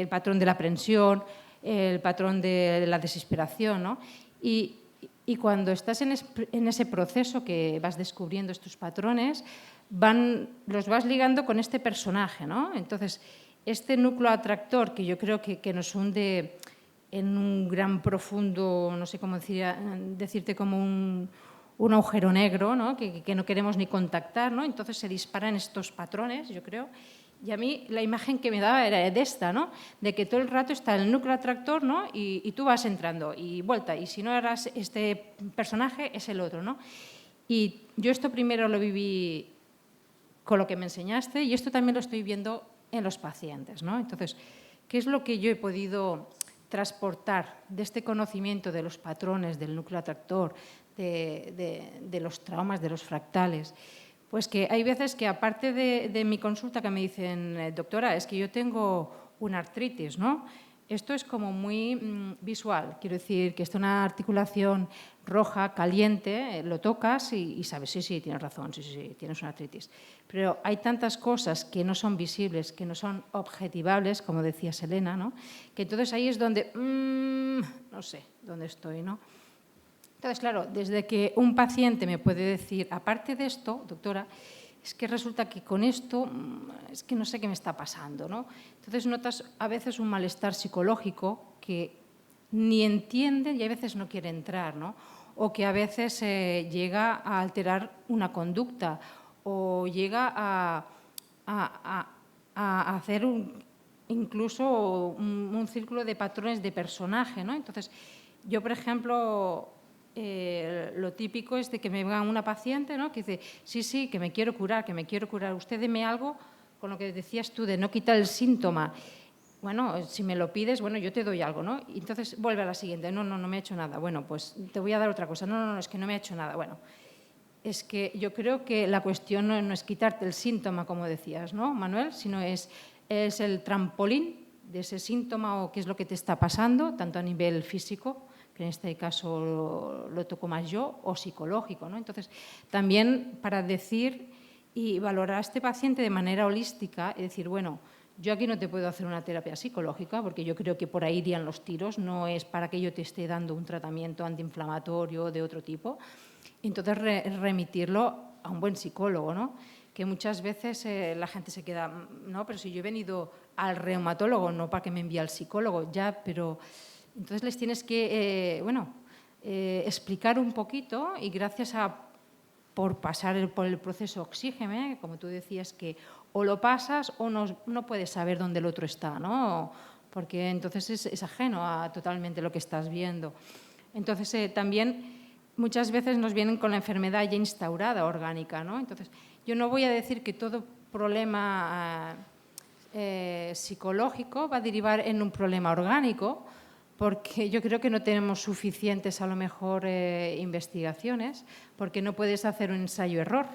patrón de la aprensión, el patrón de la desesperación, ¿no? Y cuando estás en ese proceso que vas descubriendo estos patrones, los vas ligando con este personaje, ¿no? Entonces, este núcleo atractor que yo creo que nos hunde en un gran profundo, no sé cómo decirte, como un agujero negro, ¿no? Que no queremos ni contactar, ¿no? Entonces se disparan estos patrones, yo creo. Y a mí la imagen que me daba era de esta, ¿no? De que todo el rato está el núcleo atractor, ¿no? Y tú vas entrando y vuelta. Y si no eras este personaje, es el otro, ¿no? Y yo esto primero lo viví con lo que me enseñaste y esto también lo estoy viendo en los pacientes, ¿no? Entonces, ¿qué es lo que yo he podido transportar de este conocimiento de los patrones, del núcleo atractor, de los traumas, de los fractales? Pues que hay veces que, aparte de mi consulta, que me dicen, doctora, es que yo tengo una artritis, ¿no? Esto es como muy visual, quiero decir que está una articulación roja, caliente, lo tocas y sabes, sí, tienes razón, sí, tienes una artritis. Pero hay tantas cosas que no son visibles, que no son objetivables, como decía Selena, ¿no? Que entonces ahí es donde, no sé dónde estoy, ¿no? Entonces, claro, desde que un paciente me puede decir, aparte de esto, doctora, es que resulta que con esto, es que no sé qué me está pasando, ¿no? Entonces notas a veces un malestar psicológico que ni entiende y a veces no quiere entrar, ¿no? O que a veces llega a alterar una conducta o llega a hacer incluso un círculo de patrones de personaje, ¿no? Entonces, yo, por ejemplo, lo típico es de que me venga una paciente, ¿no? Que dice, sí, que me quiero curar, usted deme algo, con lo que decías tú, de no quitar el síntoma. Bueno, si me lo pides, bueno, yo te doy algo, ¿no? Y entonces vuelve a la siguiente, no me ha hecho nada. Bueno, pues te voy a dar otra cosa. No, es que no me ha hecho nada. Bueno, es que yo creo que la cuestión no es quitarte el síntoma, como decías, ¿no, Manuel? Sino es el trampolín de ese síntoma o qué es lo que te está pasando, tanto a nivel físico, que en este caso lo toco más yo, o psicológico, ¿no? Entonces, también para decir y valorar a este paciente de manera holística y decir, bueno, yo aquí no te puedo hacer una terapia psicológica porque yo creo que por ahí irían los tiros, no es para que yo te esté dando un tratamiento antiinflamatorio de otro tipo. Entonces, remitirlo a un buen psicólogo, ¿no? Que muchas veces la gente se queda, no, pero si yo he venido al reumatólogo, no para que me envíe al psicólogo, ya, pero entonces les tienes que, explicar un poquito y gracias por pasar por el proceso Oxígeme, como tú decías, que o lo pasas o no puedes saber dónde el otro está, ¿no? Porque entonces es ajeno a totalmente lo que estás viendo. Entonces, también muchas veces nos vienen con la enfermedad ya instaurada, orgánica, ¿no? Entonces, yo no voy a decir que todo problema psicológico va a derivar en un problema orgánico, porque yo creo que no tenemos suficientes, a lo mejor, investigaciones, porque no puedes hacer un ensayo-error.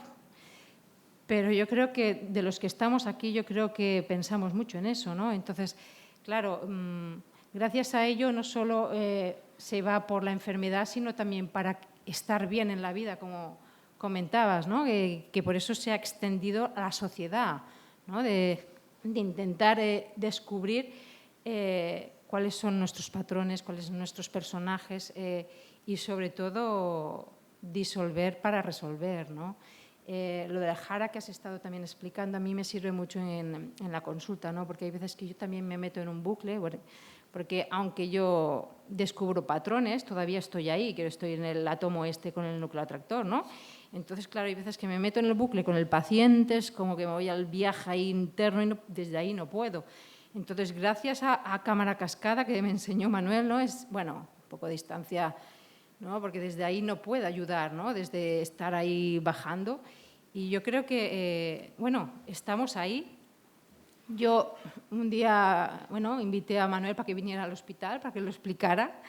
Pero yo creo que de los que estamos aquí, yo creo que pensamos mucho en eso, ¿no? Entonces, claro, gracias a ello no solo se va por la enfermedad, sino también para estar bien en la vida, como comentabas, ¿no? Que por eso se ha extendido a la sociedad, ¿no? de intentar descubrir cuáles son nuestros patrones, cuáles son nuestros personajes y, sobre todo, disolver para resolver, ¿no? Lo de la jara que has estado también explicando a mí me sirve mucho en la consulta, ¿no? Porque hay veces que yo también me meto en un bucle, porque aunque yo descubro patrones, todavía estoy ahí, que estoy en el átomo con el núcleo atractor, ¿no? Entonces, claro, hay veces que me meto en el bucle con el paciente, es como que me voy al viaje ahí interno y desde ahí no puedo. Entonces, gracias a cámara cascada que me enseñó Manuel, ¿no? Es, bueno, un poco de distancia, ¿no? Porque desde ahí no puedo ayudar, ¿no? Desde estar ahí bajando. Y yo creo que, bueno, estamos ahí. Yo un día, bueno, invité a Manuel para que viniera al hospital, para que lo explicara.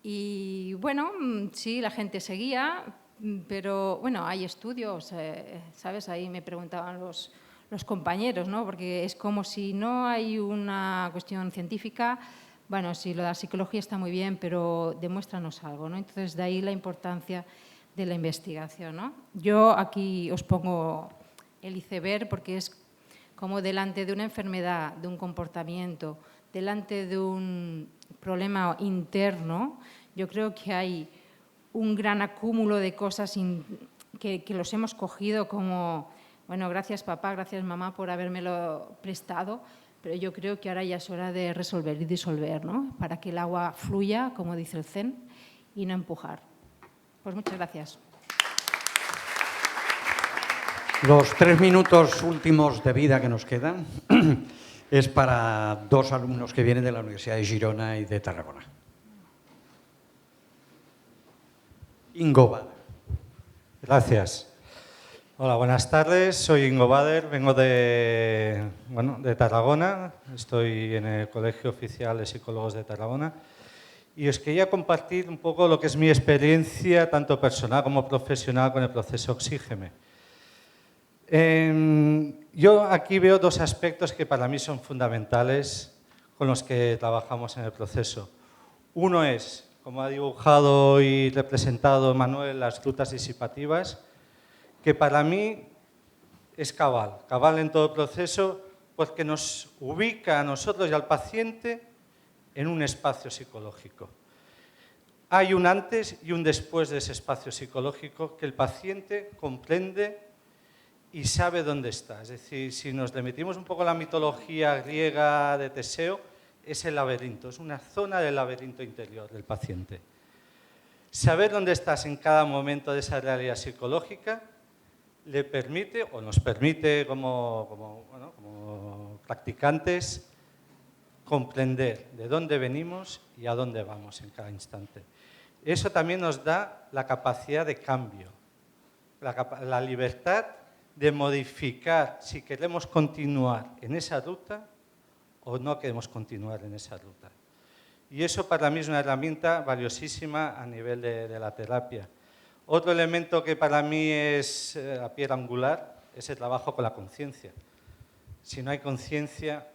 Y, bueno, sí, la gente seguía, pero, bueno, hay estudios, ¿sabes? Ahí me preguntaban los compañeros, ¿no? Porque es como si no hay una cuestión científica. Bueno, sí, lo de la psicología está muy bien, pero demuéstranos algo, ¿no? Entonces, de ahí la importancia de la investigación, ¿no? Yo aquí os pongo el iceberg porque es como delante de una enfermedad, de un comportamiento, delante de un problema interno, yo creo que hay un gran acúmulo de cosas que los hemos cogido como, bueno, gracias papá, gracias mamá por habérmelo prestado, pero yo creo que ahora ya es hora de resolver y disolver, ¿no? Para que el agua fluya, como dice el Zen, y no empujar. Pues muchas gracias. Los 3 minutos últimos de vida que nos quedan es para 2 alumnos que vienen de la Universidad de Girona y de Tarragona. Ingo Bader. Gracias. Hola, buenas tardes. Soy Ingo Bader, vengo de Tarragona. Estoy en el Colegio Oficial de Psicólogos de Tarragona. Y os quería compartir un poco lo que es mi experiencia, tanto personal como profesional, con el proceso Oxígeme. Yo aquí veo 2 aspectos que para mí son fundamentales con los que trabajamos en el proceso. Uno es, como ha dibujado y representado Manuel, las rutas disipativas, que para mí es cabal en todo el proceso, porque nos ubica a nosotros y al paciente en un espacio psicológico. Hay un antes y un después de ese espacio psicológico que el paciente comprende y sabe dónde está. Es decir, si nos remitimos un poco a la mitología griega de Teseo, es el laberinto, es una zona del laberinto interior del paciente. Saber dónde estás en cada momento de esa realidad psicológica le permite, o nos permite como practicantes, comprender de dónde venimos y a dónde vamos en cada instante. Eso también nos da la capacidad de cambio, la libertad de modificar si queremos continuar en esa ruta o no queremos continuar en esa ruta. Y eso para mí es una herramienta valiosísima a nivel de la terapia. Otro elemento que para mí es la piedra angular es el trabajo con la conciencia. Si no hay conciencia,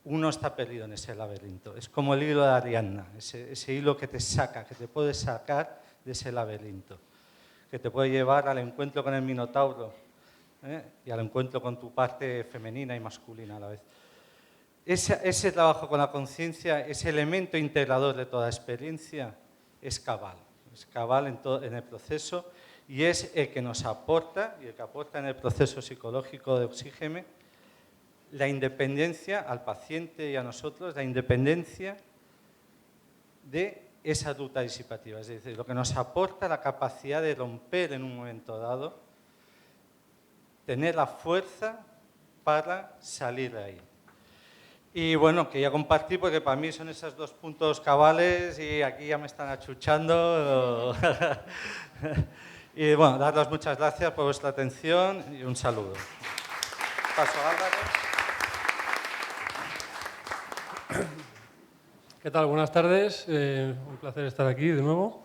uno está perdido en ese laberinto. Es como el hilo de Ariadna, ese hilo que te saca, que te puede sacar de ese laberinto, que te puede llevar al encuentro con el Minotauro y al encuentro con tu parte femenina y masculina a la vez. Ese trabajo con la conciencia, ese elemento integrador de toda experiencia, es cabal en el proceso y es el que nos aporta y el que aporta en el proceso psicológico de Oxígeme la independencia al paciente y a nosotros, la independencia de esa ruta disipativa, es decir, lo que nos aporta la capacidad de romper en un momento dado, tener la fuerza para salir de ahí. Y bueno, quería compartir porque para mí son esos 2 puntos cabales y aquí ya me están achuchando. Y bueno, daros muchas gracias por vuestra atención y un saludo. Paso a Álvaro. ¿Qué tal? Buenas tardes. Un placer estar aquí de nuevo.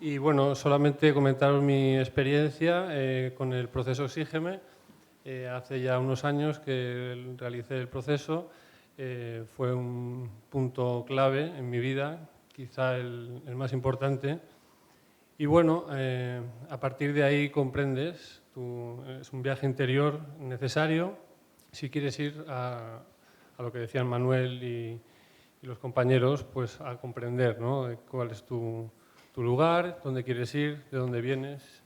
Y bueno, solamente comentaros mi experiencia con el proceso Oxígeme. Hace ya unos años que realicé el proceso fue un punto clave en mi vida, quizá el más importante. Y bueno, a partir de ahí comprendes, es un viaje interior necesario si quieres ir a lo que decían Manuel y los compañeros, pues a comprender, ¿no?, cuál es tu lugar, dónde quieres ir, de dónde vienes.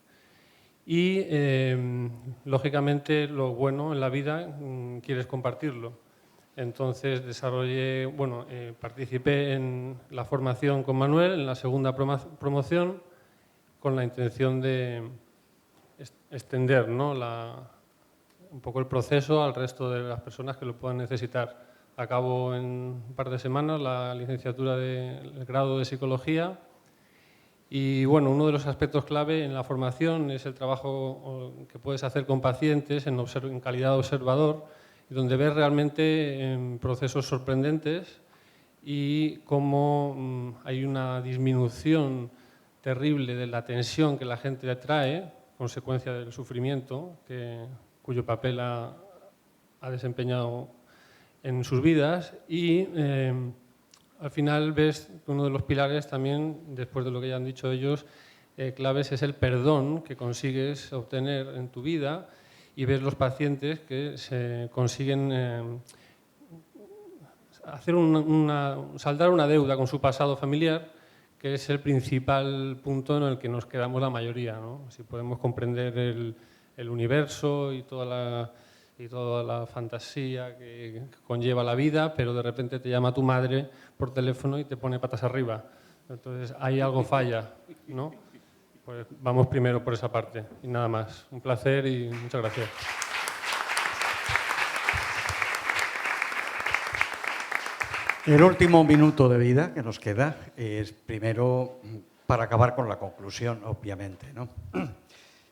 Y, lógicamente, lo bueno en la vida quieres compartirlo. Entonces, participé en la formación con Manuel, en la segunda promoción, con la intención de extender, ¿no?, un poco el proceso al resto de las personas que lo puedan necesitar. Acabo en un par de semanas la licenciatura del grado de Psicología y, bueno, uno de los aspectos clave en la formación es el trabajo que puedes hacer con pacientes en calidad de observador, y donde ves realmente procesos sorprendentes y cómo hay una disminución terrible de la tensión que la gente trae, consecuencia del sufrimiento, cuyo papel ha desempeñado en sus vidas. Y al final ves que uno de los pilares también, después de lo que ya han dicho ellos, claves, es el perdón que consigues obtener en tu vida, y ves los pacientes que se consiguen hacer saldar una deuda con su pasado familiar, que es el principal punto en el que nos quedamos la mayoría, ¿no? Si podemos comprender el universo y toda la fantasía que conlleva la vida, pero de repente te llama tu madre por teléfono y te pone patas arriba. Entonces, ahí algo falla, ¿no? Pues vamos primero por esa parte y nada más. Un placer y muchas gracias. El último minuto de vida que nos queda es primero para acabar con la conclusión, obviamente, ¿no?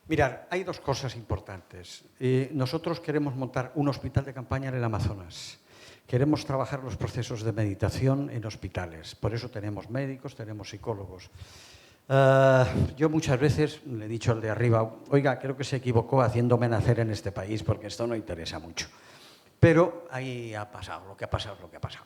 Mirad, hay dos cosas importantes. Nosotros queremos montar un hospital de campaña en el Amazonas. Queremos trabajar los procesos de meditación en hospitales. Por eso tenemos médicos, tenemos psicólogos. Yo muchas veces le he dicho al de arriba, oiga, creo que se equivocó haciéndome nacer en este país porque esto no interesa mucho. Pero ahí ha pasado, lo que ha pasado es lo que ha pasado.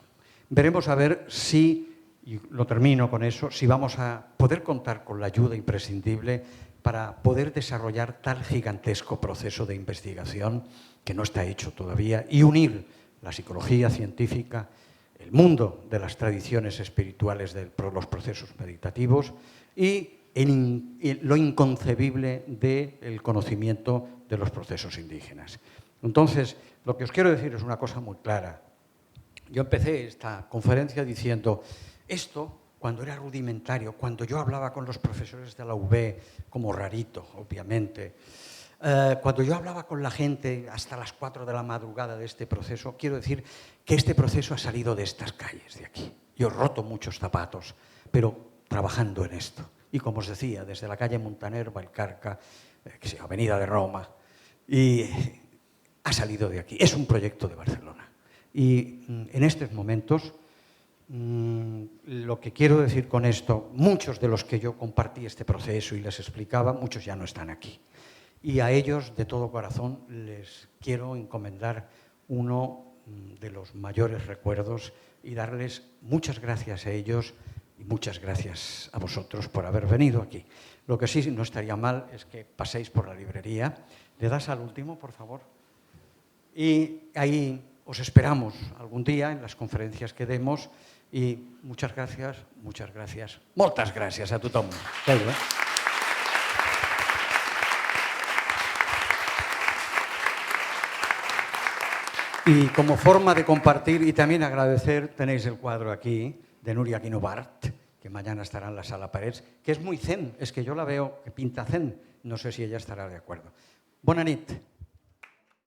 Veremos a ver si, y lo termino con eso, si vamos a poder contar con la ayuda imprescindible para poder desarrollar tal gigantesco proceso de investigación que no está hecho todavía y unir la psicología científica, el mundo de las tradiciones espirituales de los procesos meditativos y lo inconcebible del conocimiento de los procesos indígenas. Entonces, lo que os quiero decir es una cosa muy clara. Yo empecé esta conferencia diciendo esto, cuando era rudimentario, cuando yo hablaba con los profesores de la UB, como rarito, obviamente, cuando yo hablaba con la gente hasta las 4 de la madrugada de este proceso, quiero decir que este proceso ha salido de estas calles de aquí. Yo he roto muchos zapatos, pero trabajando en esto. Y como os decía, desde la calle Montaner, Valcarca, Avenida de Roma, y ha salido de aquí. Es un proyecto de Barcelona. Y en estos momentos, lo que quiero decir con esto, muchos de los que yo compartí este proceso y les explicaba, muchos ya no están aquí. Y a ellos, de todo corazón, les quiero encomendar uno de los mayores recuerdos y darles muchas gracias a ellos y muchas gracias a vosotros por haber venido aquí. Lo que sí no estaría mal es que paséis por la librería. ¿Le das al último, por favor? Y ahí os esperamos algún día en las conferencias que demos. Y muchas gracias, moltes gràcies a tothom. Y como forma de compartir y también agradecer, tenéis el cuadro aquí de Núria Guinovart, que mañana estará en la sala Parets, que es muy zen, es que yo la veo que pinta zen, no sé si ella estará de acuerdo. Bona nit.